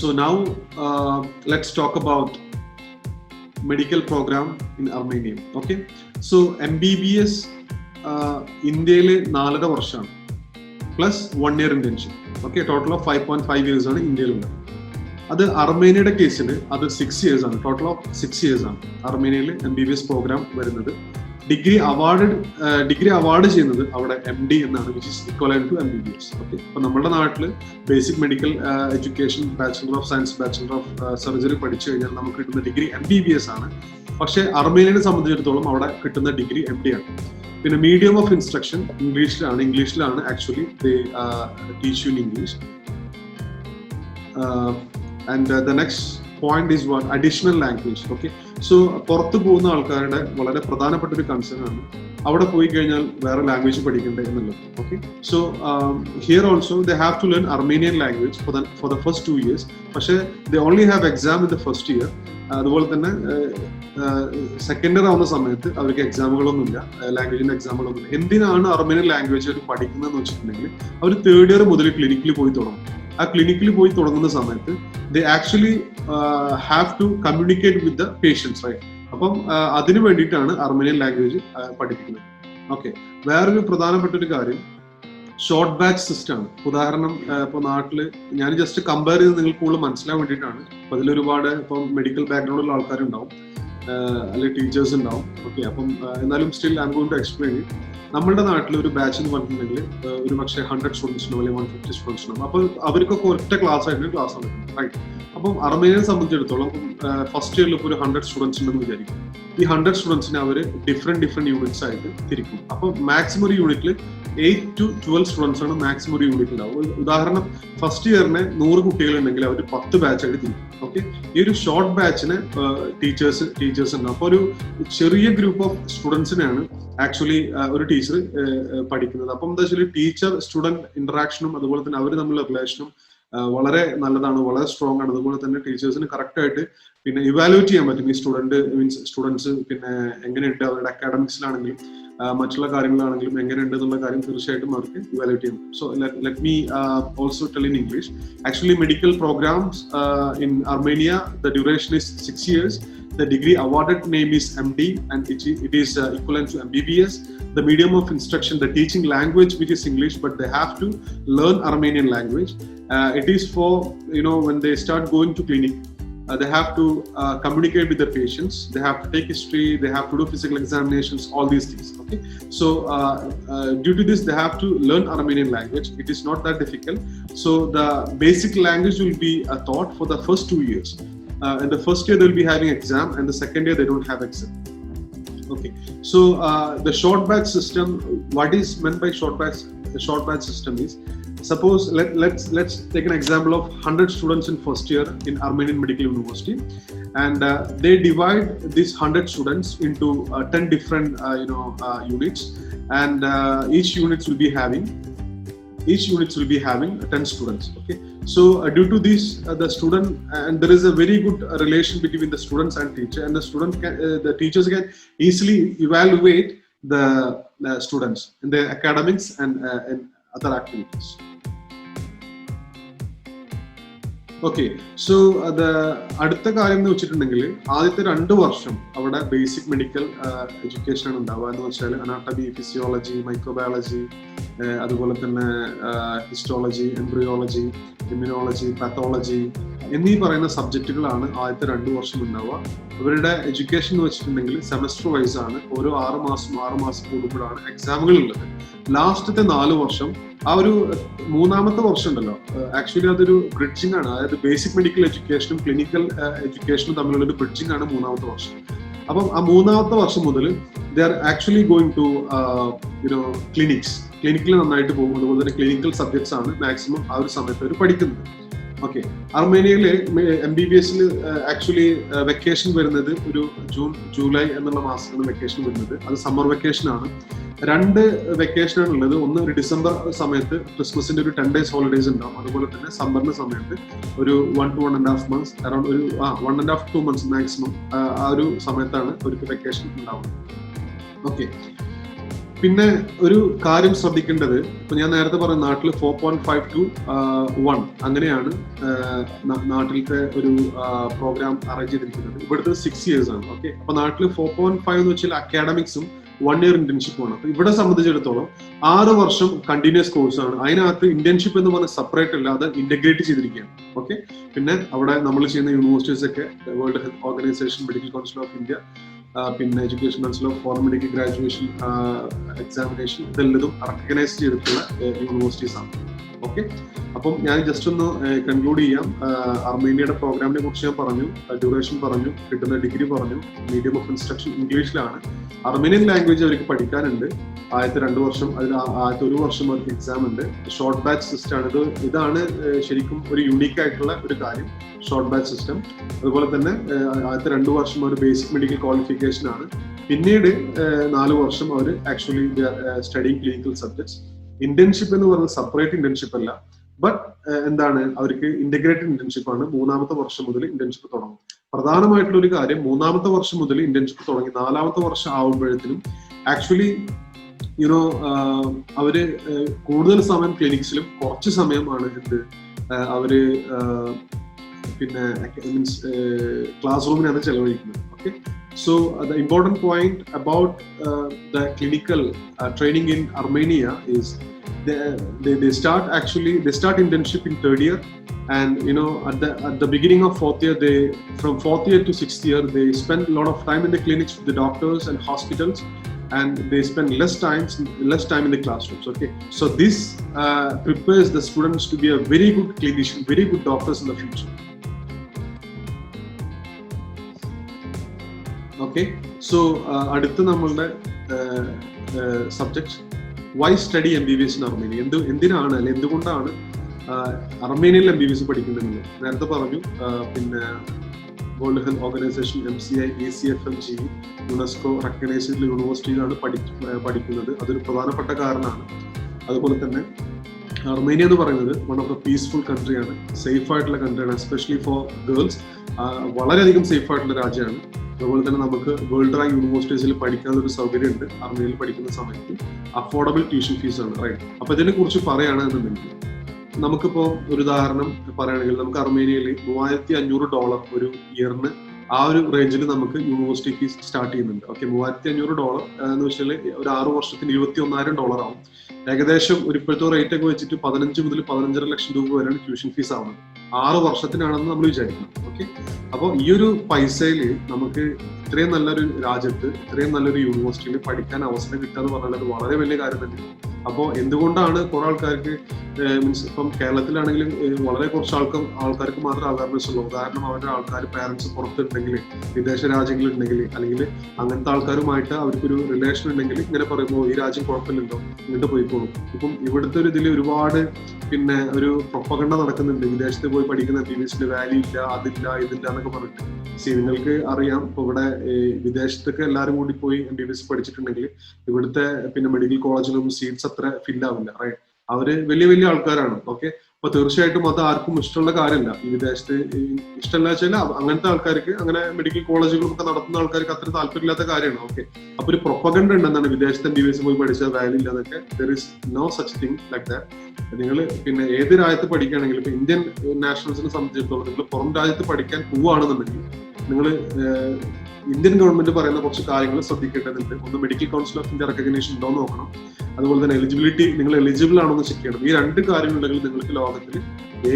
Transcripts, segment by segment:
So now let's talk about medical program in Armenia. Okay, so MBBS ഇന്ത്യയിലെ 4.5 വർഷമാണ് plus 1 year internship. Okay, total of 5.5 years ആണ് ഇന്ത്യയിലുള്ളത്. അത് അർമേനിയയുടെ കേസിൽ അത് 6 years ആണ്, ടോട്ടൽ ഓഫ് 6 years ആണ് അർമേനിയയിൽ MBBS പ്രോഗ്രാം വരുന്നത്. ഡിഗ്രി അവാർഡ് ചെയ്യുന്നത് അവിടെ MD എന്നാണ്, which is equivalent to MBBS. Okay, അപ്പൊ നമ്മുടെ നാട്ടിൽ basic medical education, bachelor of science, bachelor of surgery പഠിച്ചു കഴിഞ്ഞാൽ നമുക്ക് കിട്ടുന്ന ഡിഗ്രി MBBS ആണ്. പക്ഷേ അർമേനിയനെ സംബന്ധിച്ചിടത്തോളം അവിടെ കിട്ടുന്ന ഡിഗ്രി MD ആണ്. പിന്നെ മീഡിയം ഓഫ് ഇൻസ്ട്രക്ഷൻ ഇംഗ്ലീഷിലാണ് actually teach you in English. And the next point is what additional language. Okay, so പുറത്തു പോകുന്ന ആൾക്കാരുടെ വളരെ പ്രധാനപ്പെട്ട ഒരു കൺസേൺ ആണ് അവിടെ പോയി കഴിഞ്ഞാൽ വേറെ ലാംഗ്വേജ് പഠിക്കണ്ടേ എന്നുള്ളത്. Okay, so here also they have to learn Armenian language for the first 2 years. പക്ഷേ they only have exam in the first year. അതുപോലെ തന്നെ സെക്കൻഡ് ഇയർ ആവുന്ന സമയത്ത് അവർക്ക് എക്സാമുകളൊന്നുമില്ല, ലാംഗ്വേജിന്റെ എക്സാമുകളൊന്നുമില്ല. എന്തിനാണ് അർമേനിയൻ ലാംഗ്വേജ് അവർ പഠിക്കുന്നതെന്ന് വെച്ചിട്ടുണ്ടെങ്കിൽ അവർ 3rd year മുതൽ ക്ലിനിക്കിൽ പോയി തുടങ്ങും. ആ ക്ലിനിക്കിൽ പോയി തുടങ്ങുന്ന സമയത്ത് they actually have to communicate with the patients, right? അപ്പം അതിനു വേണ്ടിയിട്ടാണ് അർമേനിയൻ ലാംഗ്വേജ് പഠിപ്പിക്കുന്നത്. ഓക്കെ, വേറൊരു പ്രധാനപ്പെട്ട ഒരു കാര്യം ഷോർട്ട് ബാച്ച് സിസ്റ്റം ആണ്. ഉദാഹരണം, ഇപ്പോൾ നാട്ടിൽ ഞാൻ ജസ്റ്റ് കമ്പയർ ചെയ്ത് നിങ്ങൾക്ക് കൂടുതൽ മനസ്സിലാൻ വേണ്ടിയിട്ടാണ്. അപ്പോൾ അതിലൊരുപാട് ഇപ്പം മെഡിക്കൽ ബാക്ക്ഗ്രൗണ്ടുള്ള ആൾക്കാരുണ്ടാവും, അല്ലെങ്കിൽ ടീച്ചേഴ്സ് ഉണ്ടാവും. ഓക്കെ, അപ്പം എന്നാലും still I am going to explain it. നമ്മുടെ നാട്ടിൽ ഒരു ബാച്ച് എന്ന് പറഞ്ഞിട്ടുണ്ടെങ്കിൽ ഒരു പക്ഷേ 100 സ്റ്റുഡൻസിനോ അല്ലെങ്കിൽ 150 സ്റ്റുഡൻസിനോ, അപ്പോൾ അവർക്കൊക്കെ ഒറ്റ ക്ലാസ് ആയിട്ട് ക്ലാസ് നടക്കുന്നത്, റൈറ്റ്? അപ്പം അർമേനിയനെ സംബന്ധിച്ചിടത്തോളം ഫസ്റ്റ് ഇയറിൽ ഇപ്പോൾ ഒരു 100 സ്റ്റുഡൻസ് ഉണ്ടെന്ന് വിചാരിക്കും. ഈ 100 സ്റ്റുഡൻസിനെ അവർ ഡിഫറെന്റ് യൂണിറ്റ്സ് ആയിട്ട് തിരിക്കും. അപ്പോൾ മാക്സിമം ഒരു യൂണിറ്റിൽ 8 to 12 സ്റ്റുഡൻസ് ആണ് മാക്സിമം ഒരു യൂണിറ്റ് ഉണ്ടാവും. ഉദാഹരണം, ഫസ്റ്റ് ഇയറിന് 100 കുട്ടികളുണ്ടെങ്കിൽ അവർ 10 ബാച്ചായിട്ട് തിരിക്കും. ഓക്കെ, ഈ ഒരു ഷോർട്ട് ബാച്ചിന് ടീച്ചേഴ്സ് ഉണ്ടാവും. അപ്പോൾ ഒരു ചെറിയ ഗ്രൂപ്പ് ഓഫ് സ്റ്റുഡൻസിനെയാണ് ആക്ച്വലി ഒരു ടീച്ചർ പഠിക്കുന്നത്. അപ്പം എന്താ വെച്ചാൽ ടീച്ചർ സ്റ്റുഡന്റ് ഇന്ററാക്ഷനും അതുപോലെ തന്നെ അവർ തമ്മിലുള്ള റിലേഷനും വളരെ നല്ലതാണ്, വളരെ സ്ട്രോങ് ആണ്. അതുപോലെ തന്നെ ടീച്ചേഴ്സിന് കറക്റ്റ് ആയിട്ട് പിന്നെ ഇവാലുവേറ്റ് ചെയ്യാൻ പറ്റും ഈ സ്റ്റുഡൻസ് പിന്നെ എങ്ങനെയുണ്ട് അവരുടെ അക്കാഡമിക്സിലാണെങ്കിലും മറ്റുള്ള കാര്യങ്ങളാണെങ്കിലും എങ്ങനെയുണ്ട് എന്നുള്ള കാര്യം തീർച്ചയായിട്ടും അവർക്ക് ഇവാലുവേറ്റ് ചെയ്യാൻ പറ്റും. So let me also tell in English. Actually medical programmes in Armenia the duration is 6 years. The degree awarded name is MD and it is equivalent to MBBS. The medium of instruction, the teaching language which is English, but they have to learn Armenian language. It is for, when they start going to clinic, they have to communicate with the patients, they have to take history, they have to do physical examinations, all these things. Okay, so due to this they have to learn Armenian language. It is not that difficult. So the basic language will be taught for the first 2 years. In the first year they will be having exam, and the second year they don't have exam. Okay, so the short batch system, what is meant by short batch system is, suppose let's take an example of 100 students in first year in Armenian Medical University, and they divide these 100 students into 10 different units, and each units will be having 10 students. Okay, so due to this the student, and there is a very good relation between the students and teacher, and the teachers can easily evaluate the students in their academics and other activities. Okay, so അടുത്ത കാര്യം എന്ന് വെച്ചിട്ടുണ്ടെങ്കിൽ ആദ്യത്തെ 2 വർഷം അവിടെ basic medical education ആണ് ഉണ്ടാവുക. എന്ന് വെച്ചാൽ അനാട്ടമി, ഫിസിയോളജി, മൈക്രോബയോളജി, അതുപോലെ തന്നെ ഹിസ്റ്റോളജി, എംബ്രിയോളജി, ഇമ്മ്യൂണോളജി, പാത്തോളജി എന്നീ പറയുന്ന സബ്ജക്റ്റുകളാണ് ആദ്യത്തെ 2 വർഷം ഉണ്ടാവുക. ഇവരുടെ എഡ്യൂക്കേഷൻ എന്ന് വെച്ചിട്ടുണ്ടെങ്കിൽ സെമസ്റ്റർ വൈസ് ആണ്. ഓരോ 6 മാസം കൂടുമ്പോഴാണ് എക്സാമുകൾ ഉള്ളത്. ലാസ്റ്റത്തെ 4 വർഷം, ആ ഒരു 3-ാമത്തെ വർഷം ഉണ്ടല്ലോ, ആക്ച്വലി അതൊരു ബ്രിഡ്ജിങ് ആണ്. അതായത് ബേസിക് മെഡിക്കൽ എഡ്യൂക്കേഷനും ക്ലിനിക്കൽ എഡ്യൂക്കേഷനും തമ്മിലുള്ള ഒരു ബ്രിഡ്ജിങ് ആണ് 3-ാമത്തെ വർഷം. അപ്പം ആ 3-ാമത്തെ വർഷം മുതൽ they are actually going to ക്ലിനിക്കിൽ നന്നായിട്ട് പോകും. അതുപോലെ തന്നെ ക്ലിനിക്കൽ സബ്ജക്ട്സ് ആണ് മാക്സിമം ആ ഒരു സമയത്ത് അവർ പഠിക്കുന്നത്. ഓക്കെ, അർമേനിയയിൽ MBBS-ൽ ആക്ച്വലി വെക്കേഷൻ വരുന്നത് ഒരു ജൂലൈ എന്നുള്ള മാസമാണ് വെക്കേഷൻ വരുന്നത്. അത് സമ്മർ വെക്കേഷൻ ആണ്. 2 വെക്കേഷനാണ് ഉള്ളത്. ഒന്ന് ഒരു ഡിസംബർ സമയത്ത് ക്രിസ്മസിന്റെ ഒരു 10 days ഹോളിഡേസ് ഉണ്ടാവും. അതുപോലെ തന്നെ സമ്മറിന്റെ സമയത്ത് ഒരു 1 to 1.5 months, അറൌണ്ട് ഒരു 1.5 to 2 months മാക്സിമം ആ ഒരു സമയത്താണ് അവർക്ക് വെക്കേഷൻ ഉണ്ടാവുന്നത്. ഓക്കെ, പിന്നെ ഒരു കാര്യം ശ്രദ്ധിക്കേണ്ടത്, ഇപ്പൊ ഞാൻ നേരത്തെ പറഞ്ഞ നാട്ടിൽ 4.5 to 1 അങ്ങനെയാണ് നാട്ടിലത്തെ ഒരു പ്രോഗ്രാം അറേഞ്ച് ചെയ്തിരിക്കുന്നത്. ഇവിടുത്തെ 6 years ആണ്. ഓക്കെ, അപ്പൊ നാട്ടിൽ 4.5 എന്ന് വെച്ചാൽ അക്കാഡമിക്സും 1 year ഇന്റേൺഷിപ്പുമാണ്. അപ്പൊ ഇവിടെ സംബന്ധിച്ചിടത്തോളം 6 വർഷം കണ്ടിന്യൂസ് കോഴ്സാണ്. അതിനകത്ത് ഇന്റേൺഷിപ്പ് എന്ന് പറഞ്ഞാൽ സെപ്പറേറ്റ് അല്ല, അത് ഇന്റഗ്രേറ്റ് ചെയ്തിരിക്കുകയാണ്. ഓക്കെ, പിന്നെ അവിടെ നമ്മൾ ചെയ്യുന്ന യൂണിവേഴ്സിറ്റീസ് ഒക്കെ World Health Organization, Medical Council of India, പിന്നെ Education Council of Foreign Medical Graduation Examination, ഇതെല്ലതും റെക്കഗ്നൈസ് ചെയ്തിട്ടുള്ള യൂണിവേഴ്സിറ്റീസ് ആണ്. ഓക്കെ, അപ്പം ഞാൻ ജസ്റ്റ് ഒന്ന് കൺക്ലൂഡ് ചെയ്യാം. അർമേനിയയുടെ പ്രോഗ്രാമിനെ കുറിച്ച് ഞാൻ പറഞ്ഞു, ഡ്യൂറേഷൻ പറഞ്ഞു, കിട്ടുന്ന ഡിഗ്രി പറഞ്ഞു, മീഡിയം ഓഫ് ഇൻസ്ട്രക്ഷൻ ഇംഗ്ലീഷിലാണ്. അർമേനിയൻ ലാംഗ്വേജ് അവർക്ക് പഠിക്കാനുണ്ട്. ആദ്യത്തെ 2 വർഷം, അതിൽ ആദ്യത്തെ 1 വർഷം അവർക്ക് എക്സാം ഉണ്ട്. ഷോർട്ട് ബാച്ച് സിസ്റ്റം ആണ്. ഇതാണ് ശരിക്കും ഒരു യുണീക്ക് ആയിട്ടുള്ള ഒരു കാര്യം, ഷോർട്ട് ബാച്ച് സിസ്റ്റം. അതുപോലെ തന്നെ ആദ്യത്തെ 2 വർഷം ഒരു ബേസിക് മെഡിക്കൽ ക്വാളിഫിക്കേഷൻ ആണ്. പിന്നീട് 4 വർഷം അവർ actually studying clinical subjects. Internship എന്ന് പറയുന്നത് സെപ്പറേറ്റ് ഇന്റേൺഷിപ്പ് അല്ല, ബട്ട് എന്താണ്, അവർക്ക് ഇന്റഗ്രേറ്റഡ് ഇന്റേൺഷിപ്പ് ആണ്. 3ാമത്തെ വർഷം മുതൽ ഇന്റേൺഷിപ്പ് തുടങ്ങും. പ്രധാനമായിട്ടുള്ള ഒരു കാര്യം, 3ാമത്തെ വർഷം മുതൽ ഇന്റേൺഷിപ്പ് തുടങ്ങി 4ാമത്തെ വർഷം ആവുമ്പോഴത്തേനും ആക്ച്വലി അവര് കൂടുതൽ സമയം ക്ലിനിക്സിലും കുറച്ച് സമയമാണ് അവര് പിന്നെ മീൻസ് ക്ലാസ് റൂമിനാണ് ചെലവഴിക്കുന്നത്. Okay, so the important point about the clinical training in Armenia is they start internship in 3rd year, and at the beginning of 4th year, from 4th year to 6th year they spend a lot of time in the clinics with the doctors and hospitals, and they spend less time in the classrooms. Okay, so this prepares the students to be a very good clinician, very good doctors in the future. Okay, so അടുത്ത നമ്മളുടെ subject, why study MBBS in Armenia. എന്തിനാണ് അല്ലെ എന്തുകൊണ്ടാണ് അർമേനിയയിൽ MBBS പഠിക്കുന്നത്? നേരത്തെ പറഞ്ഞു, പിന്നെ World Health Organisation, MCI, ACFMG, UNESCO recognise ചെയ്തിട്ടുള്ള യൂണിവേഴ്സിറ്റിയിലാണ് പഠിക്കുന്നത്. അതൊരു പ്രധാനപ്പെട്ട കാരണമാണ്. അതുപോലെ തന്നെ അർമേനിയ എന്ന് പറയുന്നത് വൺ ഓഫ് ദ പീസ്ഫുൾ കൺട്രിയാണ്, സേഫ് ആയിട്ടുള്ള കൺട്രിയാണ്, എസ്പെഷ്യലി ഫോർ ഗേൾസ്. വളരെയധികം സേഫ് ആയിട്ടുള്ള രാജ്യമാണ്. അതുപോലെ തന്നെ നമുക്ക് വേൾഡ് റാങ്ക് യൂണിവേഴ്സിറ്റീസിൽ പഠിക്കാനുള്ള ഒരു സൗകര്യം ഉണ്ട്. അർമേനിയയിൽ പഠിക്കുന്ന സമയത്ത് അഫോർഡബിൾ ട്യൂഷൻ ഫീസ് ആണ്, റൈറ്റ്? അപ്പൊ ഇതിനെ കുറിച്ച് പറയുകയാണെന്നുണ്ടെങ്കിൽ, നമുക്കിപ്പോ ഒരു ഉദാഹരണം പറയുകയാണെങ്കിൽ, നമുക്ക് അർമേനിയയിൽ $3,500 ഒരു ഇയറിന് ആ ഒരു റേഞ്ചിൽ നമുക്ക് യൂണിവേഴ്സിറ്റി ഫീസ് സ്റ്റാർട്ട് ചെയ്യുന്നുണ്ട്. ഓക്കെ, $3,500 എന്ന് വെച്ചാൽ ഒരു 6 വർഷത്തിന് $21,000 ആവും. ഏകദേശം ഒരു ഇപ്പോഴത്തെ റേറ്റ് ഒക്കെ വെച്ചിട്ട് 15 മുതൽ 15.5 ലക്ഷം രൂപ വരെയാണ് ട്യൂഷൻ ഫീസ് ആവുന്നത്. 6 വർഷത്തിനാണെന്ന് നമ്മൾ വിചാരിക്കണം. ഓക്കെ, അപ്പോൾ ഈ ഒരു പൈസയിൽ നമുക്ക് ഇത്രയും നല്ലൊരു രാജ്യത്ത്, ഇത്രയും നല്ലൊരു യൂണിവേഴ്സിറ്റിയിൽ പഠിക്കാൻ അവസരം കിട്ടുക എന്ന് പറഞ്ഞാൽ അത് വളരെ വലിയ കാര്യം തന്നെയാണ്. അപ്പോൾ എന്തുകൊണ്ടാണ് കുറെ ആൾക്കാർക്ക്, മീൻസ് ഇപ്പം കേരളത്തിലാണെങ്കിലും വളരെ കുറച്ച് ആൾക്കാർക്ക് മാത്രം അവയർനെസ് ഉള്ളൂ. കാരണം അവരുടെ ആൾക്കാർ, പാരന്റ്സ് പുറത്തുണ്ടെങ്കിൽ, വിദേശ രാജ്യങ്ങളുണ്ടെങ്കിൽ, അല്ലെങ്കിൽ അങ്ങനത്തെ ആൾക്കാരുമായിട്ട് അവർക്കൊരു റിലേഷൻ ഉണ്ടെങ്കിൽ ഇങ്ങനെ പറയുമ്പോൾ ഈ രാജ്യം കുഴപ്പമില്ലല്ലോ, ഇങ്ങോട്ട് പോയിക്കോളും. ഇപ്പം ഇവിടുത്തെ ഒരു ഇതിൽ ഒരുപാട് പിന്നെ ഒരു പ്രൊപ്പഗണ്ട നടക്കുന്നുണ്ട്. വിദേശത്ത് പോയി പഠിക്കുന്ന MBBSന്റെ വാല്യൂ ഇല്ല, അതില്ല, ഇതില്ല എന്നൊക്കെ പറഞ്ഞിട്ട്. നിങ്ങൾക്ക് അറിയാം, ഇപ്പൊ ഇവിടെ വിദേശത്തൊക്കെ എല്ലാവരും കൂടി പോയി MBBS പഠിച്ചിട്ടുണ്ടെങ്കിൽ ഇവിടുത്തെ പിന്നെ മെഡിക്കൽ കോളേജിലും സീറ്റ്സ് അത്ര ഫിൽ ആവില്ല, റൈറ്റ്? അവര് വലിയ വലിയ ആൾക്കാരാണ്. ഓക്കെ, അപ്പൊ തീർച്ചയായിട്ടും അത് ആർക്കും ഇഷ്ടമുള്ള കാര്യമല്ല. ഈ വിദേശത്ത് ഇഷ്ടമല്ല വെച്ചാൽ അങ്ങനത്തെ ആൾക്കാർക്ക്, അങ്ങനെ മെഡിക്കൽ കോളേജുകളൊക്കെ നടത്തുന്ന ആൾക്കാർക്ക് അത്ര താല്പര്യമില്ലാത്ത കാര്യമാണ്. ഓക്കെ, അപ്പൊ ഒരു പ്രൊപ്പഗണ്ട ഉണ്ടെന്നാണ് വിദേശത്ത് MBBS പോയി പഠിച്ചാൽ വാല്യൂ ഇല്ല എന്നൊക്കെ. There is no such thing like that. നിങ്ങൾ പിന്നെ ഏത് രാജ്യത്ത് പഠിക്കുകയാണെങ്കിലും, ഇപ്പൊ ഇന്ത്യൻ നാഷണൽസിനെ സംബന്ധിച്ചിടത്തോളം നിങ്ങൾ പുറം രാജ്യത്ത് പഠിക്കാൻ പോവുകയാണെന്നുണ്ടെങ്കിൽ നിങ്ങൾ ഇന്ത്യൻ ഗവൺമെന്റ് പറയുന്ന കുറച്ച് കാര്യങ്ങൾ ശ്രദ്ധിക്കേണ്ടതുണ്ട്. ഒന്ന്, medical Council of India recognition ഉണ്ടോ എന്ന് നോക്കണം. അതുപോലെ തന്നെ എലിജിബിലിറ്റി, നിങ്ങൾ എലിജിബിൾ ആണോ എന്ന് ചെക്ക് ചെയ്യണം. ഈ 2 കാര്യങ്ങളുണ്ടെങ്കിൽ നിങ്ങൾക്ക് ലോകത്തിൽ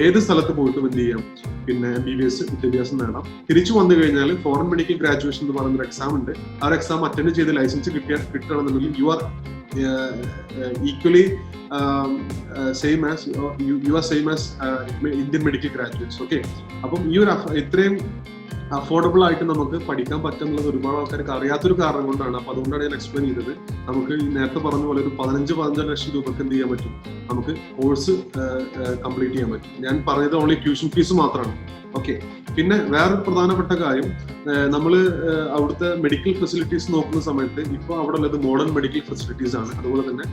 ഏത് സ്ഥലത്ത് പോയിട്ടും എന്ത് ചെയ്യാം, പിന്നെ MBBS വിദ്യാഭ്യാസം നേടാം. തിരിച്ചു വന്നു കഴിഞ്ഞാൽ ഫോറിൻ മെഡിക്കൽ ഗ്രാജുവേഷൻ എന്ന് പറയുന്ന ഒരു എക്സാം ഉണ്ട്. ആ ഒരു എക്സാം അറ്റൻഡ് ചെയ്ത് ലൈസൻസ് കിട്ടണമെന്നുണ്ടെങ്കിൽ you are equally same as Indian medical graduates. Okay, അപ്പം ഈ ഒരു ഇത്രയും അഫോർഡബിൾ ആയിട്ട് നമുക്ക് പഠിക്കാൻ പറ്റുന്നത് ഒരുപാട് ആൾക്കാർക്ക് അറിയാത്തൊരു കാരണം കൊണ്ടാണ്. അപ്പൊ അതുകൊണ്ടാണ് ഞാൻ എക്സ്പ്ലെയിൻ ചെയ്തത്. നമുക്ക് നേരത്തെ പറഞ്ഞ പോലെ ഒരു 15-15 ലക്ഷം രൂപക്ക് എന്ത് ചെയ്യാൻ പറ്റും, നമുക്ക് കോഴ്സ് കംപ്ലീറ്റ് ചെയ്യാൻ പറ്റും. ഞാൻ പറഞ്ഞത് ഓൺലി ട്യൂഷൻ ഫീസ് മാത്രമാണ്. ഓക്കെ, പിന്നെ വേറൊരു പ്രധാനപ്പെട്ട കാര്യം, നമ്മൾ അവിടുത്തെ മെഡിക്കൽ ഫെസിലിറ്റീസ് നോക്കുന്ന സമയത്ത് ഇപ്പോൾ അവിടെ ഉള്ളത് മോഡേൺ മെഡിക്കൽ ഫെസിലിറ്റീസ് ആണ്. അതുപോലെ തന്നെ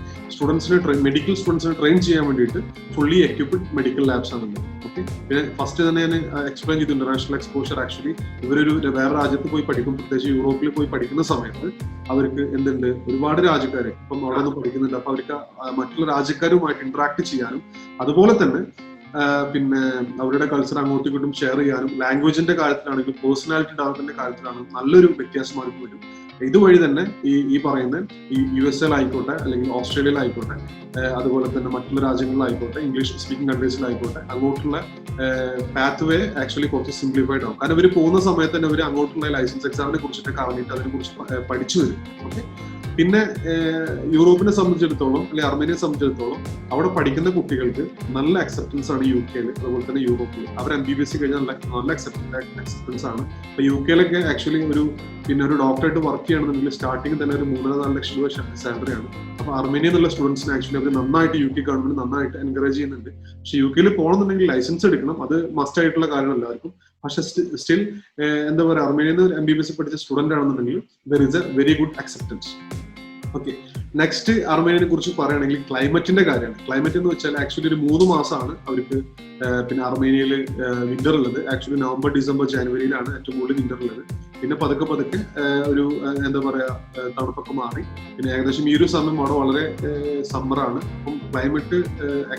മെഡിക്കൽ സ്റ്റുഡൻസിനെ ട്രെയിൻ ചെയ്യാൻ വേണ്ടിയിട്ട് ഫുള്ളി എക്യുപ്ഡ് മെഡിക്കൽ ലാബ്സ് ആണുള്ളത്. ഓക്കെ. പിന്നെ ഫസ്റ്റ് തന്നെ ഞാൻ എക്സ്പ്ലെയിൻ ചെയ്തു ഇന്റർനാഷണൽ എക്സ്പോഷർ. ആക്ച്വലി ഇവരൊരു വേറെ രാജ്യത്ത് പോയി പഠിക്കും, പ്രത്യേകിച്ച് യൂറോപ്പിൽ പോയി പഠിക്കുന്ന സമയത്ത് അവർക്ക് എന്തുണ്ട്, ഒരുപാട് രാജ്യക്കാർ ഇപ്പം അവിടെ നിന്ന് പഠിക്കുന്നുണ്ട്. അപ്പൊ അവർക്ക് മറ്റുള്ള രാജ്യക്കാരുമായിട്ട് ഇന്ററാക്ട് ചെയ്യാനും അതുപോലെ തന്നെ പിന്നെ അവരുടെ കൾച്ചർ അങ്ങോട്ടും ഇങ്ങോട്ടും ഷെയർ ചെയ്യാനും, ലാംഗ്വേജിന്റെ കാര്യത്തിലാണെങ്കിലും പേഴ്സണാലിറ്റി ഡെവലപ്മെന്റിന്റെ കാര്യത്തിലാണെങ്കിലും നല്ലൊരു വ്യത്യാസം അവർക്ക് വരും. ഇതുവഴി തന്നെ ഈ പറയുന്ന ഈ USA ആയിക്കോട്ടെ അല്ലെങ്കിൽ ഓസ്ട്രേലിയയിലായിക്കോട്ടെ അതുപോലെ തന്നെ മറ്റുള്ള രാജ്യങ്ങളിലായിക്കോട്ടെ ഇംഗ്ലീഷ് സ്പീക്കിംഗ് കൺട്രീസിലായിക്കോട്ടെ അങ്ങോട്ടുള്ള പാത്ത് വേ ആക്ച്വലി കുറച്ച് സിംപ്ലിഫൈഡ് ആവും. കാരണം ഇവർ പോകുന്ന സമയത്ത് തന്നെ ഇവർ അങ്ങോട്ടുള്ള ലൈസൻസ് എക്സാമിനെ കുറിച്ചിട്ടൊക്കെ അറിഞ്ഞിട്ട് അതിനെ കുറിച്ച് പഠിച്ചു വരും. ഓക്കെ. പിന്നെ യൂറോപ്പിനെ സംബന്ധിച്ചിടത്തോളം അല്ലെങ്കിൽ അർമേനിയയെ സംബന്ധിച്ചിടത്തോളം അവിടെ പഠിക്കുന്ന കുട്ടികൾക്ക് നല്ല അക്സെപ്റ്റൻസ് ആണ് UK-യിൽ, അതുപോലെ തന്നെ യൂറോപ്പിൽ. അവർ MBBS കഴിഞ്ഞാൽ നല്ല അക്സെപ്റ്റൻസ് ആണ്. ഇപ്പൊ UK-യിലൊക്കെ ആക്ച്വലി ഒരു ഡോക്ടറായിട്ട് വർക്ക് ചെയ്യണമെന്നുണ്ടെങ്കിൽ സ്റ്റാർട്ടിങ് തന്നെ ഒരു 3-4 ലക്ഷം രൂപ സാലറി ആണ്. അപ്പൊ അർമേനിയ എന്നുള്ള സ്റ്റുഡൻസിനെ ആക്ച്വലി അവർ നന്നായിട്ട് UK ഗവൺമെന്റ് നന്നായിട്ട് എൻകറേജ് ചെയ്യുന്നുണ്ട്. പക്ഷെ UK-യിൽ പോകണമെന്നുണ്ടെങ്കിൽ ലൈസൻസ് എടുക്കണം, അത് മസ്റ്റ് ആയിട്ടുള്ള കാര്യം എല്ലാവർക്കും. പക്ഷെ സ്റ്റിൽ എന്താ പറയുക, അർമേനിയയിൽ MBBS പഠിച്ച സ്റ്റുഡന്റ് ആണെന്നുണ്ടെങ്കിൽ there is a very good acceptance. Okay. Next അർമേനിയനെ കുറിച്ച് പറയുകയാണെങ്കിൽ ക്ലൈമറ്റിന്റെ കാര്യമാണ്. ക്ലൈമറ്റ് എന്ന് വെച്ചാൽ ആക്ച്വലി ഒരു 3 മാസമാണ് അവർക്ക് പിന്നെ അർമേനിയയിൽ വിന്റർ ഉള്ളത്. ആക്ച്വലി നവംബർ, ഡിസംബർ, ജനുവരിയിലാണ് ഏറ്റവും കൂടുതൽ വിന്റർ ഉള്ളത്. പിന്നെ പതുക്കെ ഒരു എന്താ പറയാ തണുപ്പൊക്കെ മാറി. പിന്നെ ഏകദേശം ഈ ഒരു സമയം അവിടെ വളരെ സമ്മറാണ്. അപ്പം ക്ലൈമറ്റ്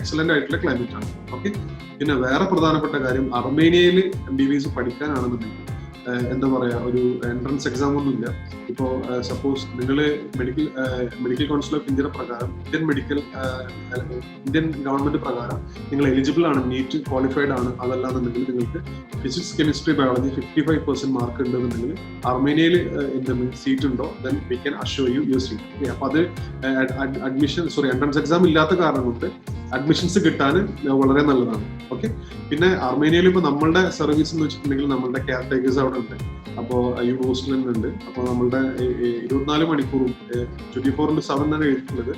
എക്സലന്റ് ആയിട്ടുള്ള ക്ലൈമറ്റ് ആണ്. ഓക്കെ. പിന്നെ വേറെ പ്രധാനപ്പെട്ട കാര്യം, അർമേനിയയിൽ MBBS പഠിക്കാനാണെന്നുണ്ടെങ്കിൽ എന്താ പറയാ ഒരു എൻട്രൻസ് എക്സാം ഒന്നുമില്ല. ഇപ്പോ സപ്പോസ് നിങ്ങൾ മെഡിക്കൽ കൗൺസിൽ ഓഫ് ഇന്ത്യയുടെ പ്രകാരം ഇന്ത്യൻ ഗവൺമെന്റ് പ്രകാരം നിങ്ങൾ എലിജിബിൾ ആണ്, നീറ്റ് ക്വാളിഫൈഡ് ആണ്. അതല്ലാന്നുണ്ടെങ്കിൽ നിങ്ങൾക്ക് ഫിസിക്സ്, കെമിസ്ട്രി, ബയോളജി 55% മാർക്ക് ഉണ്ടെന്നുണ്ടെങ്കിൽ അർമേനിയയിൽ എന്തെങ്കിലും സീറ്റ് ഉണ്ടോ, then we can assure U seat. അപ്പൊ അത് എൻട്രൻസ് എക്സാം ഇല്ലാത്ത കാരണം കൊണ്ട് അഡ്മിഷൻസ് കിട്ടാൻ വളരെ നല്ലതാണ്. ഓക്കെ. പിന്നെ അർമേനിയയിൽ ഇപ്പൊ നമ്മളുടെ സർവീസ് എന്ന് വെച്ചിട്ടുണ്ടെങ്കിൽ നമ്മളുടെ കെയർ ടേക്കേഴ്സ് അവിടെ ഉണ്ട്. അപ്പോൾ ഹോസ്റ്റലിൽ ഉണ്ട്. അപ്പോൾ നമ്മളുടെ 24 മണിക്കൂറും 24/7 തന്നെ എഴുതിയിട്ടുള്ളത്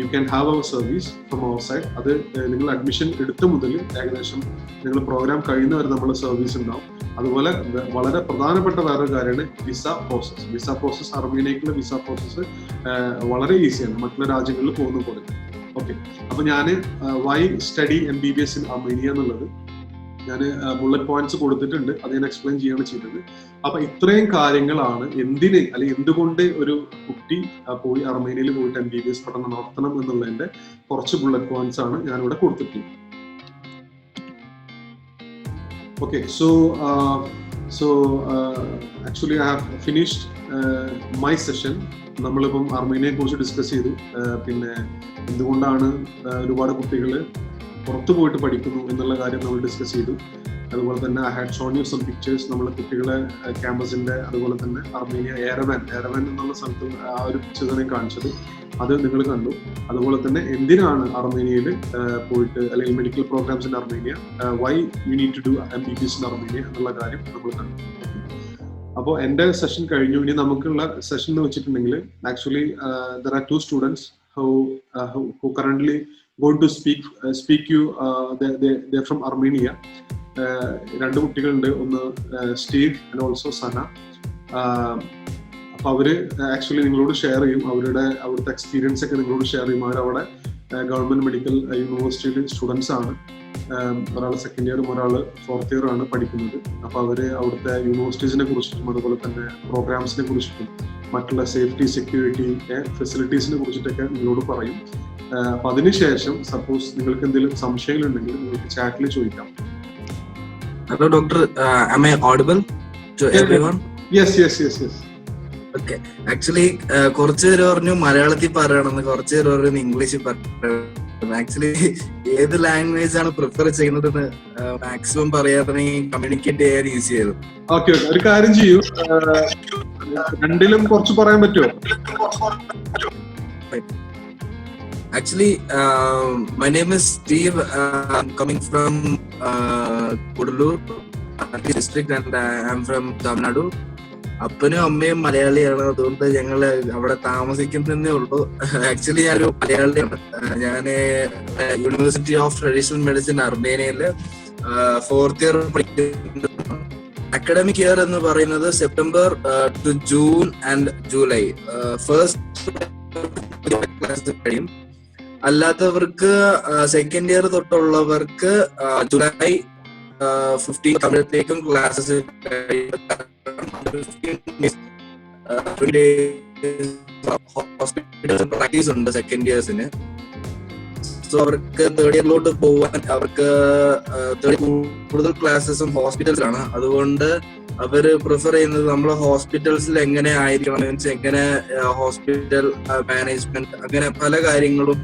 you can have our service from our side. അത് നിങ്ങൾ അഡ്മിഷൻ എടുത്ത മുതൽ ഏകദേശം നിങ്ങൾ പ്രോഗ്രാം കഴിയുന്നവരെ നമ്മുടെ സർവീസ് ഉണ്ടാവും. അതുപോലെ വളരെ പ്രധാനപ്പെട്ട വേറൊരു കാര്യമാണ് വിസ പ്രോസസ്. അർമേനിയക്കുള്ള വിസ പ്രോസസ്സ് വളരെ ഈസിയാണ് മറ്റുള്ള രാജ്യങ്ങളിൽ പോകുന്ന പോലെ. ഓക്കെ. അപ്പൊ ഞാൻ why study MBBS in Armenia എന്നുള്ളത് ഞാൻ ബുള്ളറ്റ് പോയിന്റ്സ് കൊടുത്തിട്ടുണ്ട്. അത് ഞാൻ എക്സ്പ്ലെയിൻ ചെയ്യാണ് ചെയ്തത്. അപ്പൊ ഇത്രയും കാര്യങ്ങളാണ് എന്തുകൊണ്ട് ഒരു കുട്ടി പോയി അർമേനിയയിൽ പോയിട്ട് MBBS പഠനം നടത്തണം എന്നുള്ളതിന്റെ കുറച്ച് ബുള്ളറ്റ് പോയിന്റ്സ് ആണ് ഞാനിവിടെ കൊടുത്തിട്ടുള്ളത്. Okay. So actually I have finished my session. നമ്മളിപ്പം അർമേനിയയെ കുറിച്ച് ഡിസ്കസ് ചെയ്തു. പിന്നെ എന്തുകൊണ്ടാണ് ഒരുപാട് കുട്ടികൾ പുറത്തു പോയിട്ട് പഠിക്കുന്നു എന്നുള്ള കാര്യം നമ്മൾ ഡിസ്കസ് ചെയ്തു. അതുപോലെ തന്നെ I had shown you some pictures. നമ്മളെ കുട്ടികളെ ക്യാമ്പസിന്റെ, അതുപോലെ തന്നെ അർമേനിയ എരവൻ എന്നുള്ള സ്ഥലത്ത് ആ ഒരു പിക്ചേഴ്സാണ് കാണിച്ചത്. അത് നിങ്ങൾ കണ്ടു. അതുപോലെ തന്നെ എന്തിനാണ് അർമേനിയയിൽ പോയിട്ട് അല്ലെങ്കിൽ medical programmes in Armenia, why you need to do MBBS in Armenia എന്നുള്ള കാര്യം നമ്മൾ കണ്ടു. അപ്പോൾ എന്റെ സെഷൻ കഴിഞ്ഞു. ഇനി നമുക്കുള്ള സെഷൻ എന്ന് വെച്ചിട്ടുണ്ടെങ്കിൽ actually there are 2 students who currently going to speak you. They're from Armenia. 2 കുട്ടികളുണ്ട്. ഒന്ന് സ്റ്റീവ് ആൻഡ് ഓൾസോ സന. അപ്പൊ അവര് ആക്ച്വലി നിങ്ങളോട് ഷെയർ ചെയ്യും അവിടുത്തെ എക്സ്പീരിയൻസ് ഒക്കെ നിങ്ങളോട് ഷെയർ ചെയ്യും. അവരവിടെ ഗവൺമെന്റ് മെഡിക്കൽ യൂണിവേഴ്സിറ്റിയിൽ സ്റ്റുഡൻസ് ആണ്. ഒരാൾ 2nd ഇയറും ഒരാൾ 4th ഇയറും ആണ് പഠിക്കുന്നത്. അപ്പൊ അവര് അവിടുത്തെ യൂണിവേഴ്സിറ്റീസിനെ കുറിച്ചിട്ടും അതുപോലെ തന്നെ പ്രോഗ്രാംസിനെ കുറിച്ചിട്ടും മറ്റുള്ള സേഫ്റ്റി, സെക്യൂരിറ്റി, ഫെസിലിറ്റീസിനെ കുറിച്ചിട്ടൊക്കെ നിങ്ങളോട് പറയും. അപ്പൊ അതിനുശേഷം സപ്പോസ് നിങ്ങൾക്ക് എന്തെങ്കിലും സംശയങ്ങളുണ്ടെങ്കിൽ നിങ്ങൾക്ക് ചാറ്റിൽ ചോദിക്കാം. Hello doctor, am I audible to everyone? Yes. Okay. Actually കുറച്ചു പേര് പറഞ്ഞു മലയാളത്തിൽ പറയണമെന്ന്, കുറച്ചു പേര് പറഞ്ഞു ഇംഗ്ലീഷിൽ പറയണം. ആക്ച്വലി ഏത് ലാംഗ്വേജ് ആണ് പ്രിഫർ ചെയ്യുന്നതെന്ന് മാക്സിമം പറയാതെ കമ്മ്യൂണിക്കേറ്റ് ചെയ്യാൻ ഈസി ആയിരുന്നു. ഓക്കെ. ഒരു കാര്യം ചെയ്യൂ, രണ്ടിലും കുറച്ച് പറയാൻ പറ്റുമോ? Actually, my name is Steve. I'm coming from Kudalur district and I'm from Tamil Nadu. അപ്പനും അമ്മയും മലയാളിയാണ്. അതുകൊണ്ട് ഞങ്ങള് അവിടെ താമസിക്കുന്നതേ ഉള്ളൂ. ആക്ച്വലി ഞാനൊരു മലയാളിയാണ്. ഞാന് യൂണിവേഴ്സിറ്റി ഓഫ് ട്രഡീഷണൽ മെഡിസിൻ അർമേനിയയില് 4th ഇയർ പഠിക്കുന്നു. അക്കാഡമിക് ഇയർ എന്ന് പറയുന്നത് September to June and July. First class കഴിയും. അല്ലാത്തവർക്ക് 2nd ഇയർ തൊട്ടുള്ളവർക്ക് ജൂലൈ 15 ആകുമ്പോഴത്തേക്കും ക്ലാസ്സസ് 20 days ഹോസ്പിറ്റൽ പ്രാക്ടീസ് ഉണ്ട് സെക്കൻഡ് ഇയേഴ്സിന്. സോ അവർക്ക് തേർഡ് ഇയറിലോട്ട് പോവാൻ അവർക്ക് കൂടുതൽ ക്ലാസ്സസും ഹോസ്പിറ്റൽസിലാണ്. അതുകൊണ്ട് അവര് പ്രിഫർ ചെയ്യുന്നത് നമ്മൾ ഹോസ്പിറ്റൽസിൽ എങ്ങനെ ആയിരിക്കണം, മീൻസ് എങ്ങനെ ഹോസ്പിറ്റൽ മാനേജ്മെന്റ് അങ്ങനെ പല കാര്യങ്ങളും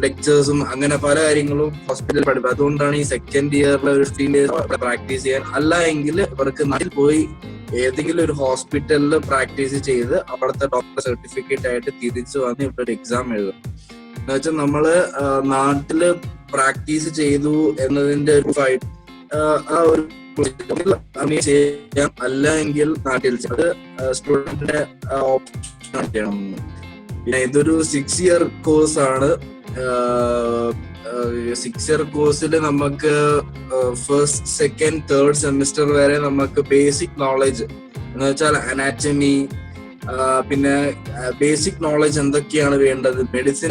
ലെക്ചേഴ്സും അങ്ങനെ പല കാര്യങ്ങളും ഹോസ്പിറ്റലിൽ പഠിക്കും. അതുകൊണ്ടാണ് ഈ സെക്കൻഡ് ഇയറിലെ ഒരു 15 days പ്രാക്ടീസ് ചെയ്യാൻ. അല്ല എങ്കിൽ അവർക്ക് നാട്ടിൽ പോയി ഏതെങ്കിലും ഒരു ഹോസ്പിറ്റലിൽ പ്രാക്ടീസ് ചെയ്ത് അവിടുത്തെ ഡോക്ടർ സർട്ടിഫിക്കറ്റ് ആയിട്ട് തിരിച്ചു വന്ന് ഇവിടെ ഒരു എക്സാം എഴുതും. എന്ന് വെച്ചാൽ നമ്മള് നാട്ടില് പ്രാക്ടീസ് ചെയ്തു എന്നതിന്റെ ഒരു ആ ഒരു ചെയ്യാം, അല്ല എങ്കിൽ നാട്ടിൽ അത് സ്റ്റുഡന്റിന്റെ ഓപ്ഷൻ ചെയ്യണം. പിന്നെ ഇതൊരു 6 year കോഴ്സ് ആണ്. 6 year കോഴ്സിൽ നമുക്ക് ഫസ്റ്റ് സെക്കൻഡ് തേർഡ് സെമിസ്റ്റർ വരെ നമുക്ക് ബേസിക് നോളജ് എന്ന് വെച്ചാൽ അനാറ്റമി, പിന്നെ ബേസിക് നോളജ് എന്തൊക്കെയാണ് വേണ്ടത്, മെഡിസിൻ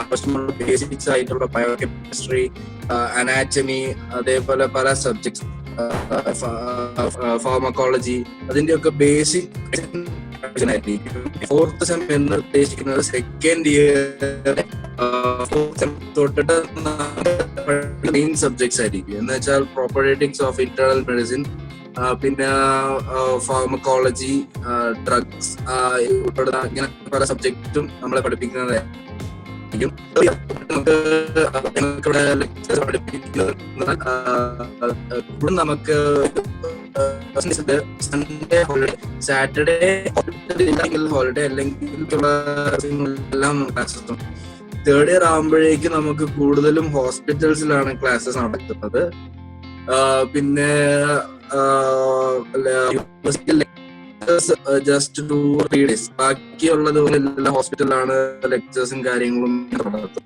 ആവശ്യമുള്ള ബേസിക്സ് ആയിട്ടുള്ള ബയോകെമിസ്ട്രി, അനാറ്റമി, അതേപോലെ പല സബ്ജക്ട്സ്, ഫാർമക്കോളജി, അതിന്റെയൊക്കെ ബേസിക്. ഫോർത്ത് സെം എന്ന് ഉദ്ദേശിക്കുന്നത് സെക്കൻഡ് ഇയർ തൊട്ടിട്ട് മെയിൻ സബ്ജക്ട്സ് ആയിരിക്കും. എന്ന് വെച്ചാൽ പ്രോപ്പർട്ടീസ് ഓഫ് ഇന്റേണൽ മെഡിസിൻ, പിന്നെ ഫാർമക്കോളജി, ഡ്രഗ്സ് ഇങ്ങനെ പല സബ്ജക്റ്റും നമ്മളെ പഠിപ്പിക്കുന്നതായിരിക്കും. നമുക്കിവിടെ ലെക്ചർ പഠിപ്പിക്കുന്നത് നമുക്ക് സൺഡേ ഹോളിഡേ, സാറ്റർഡേ ഹോളിഡേ അല്ലെങ്കിൽ എല്ലാം ക്ലാസ്സും. തേർഡ് ഇയർ ആകുമ്പോഴേക്കും നമുക്ക് കൂടുതലും ഹോസ്പിറ്റൽസിലാണ് ക്ലാസ്സസ് നടക്കുന്നത്. പിന്നെ ജസ്റ്റ് 2-3 days, ബാക്കിയുള്ളത് എല്ലാ ഹോസ്പിറ്റലിലാണ് ലെക്ചേഴ്സും കാര്യങ്ങളും നടത്തും.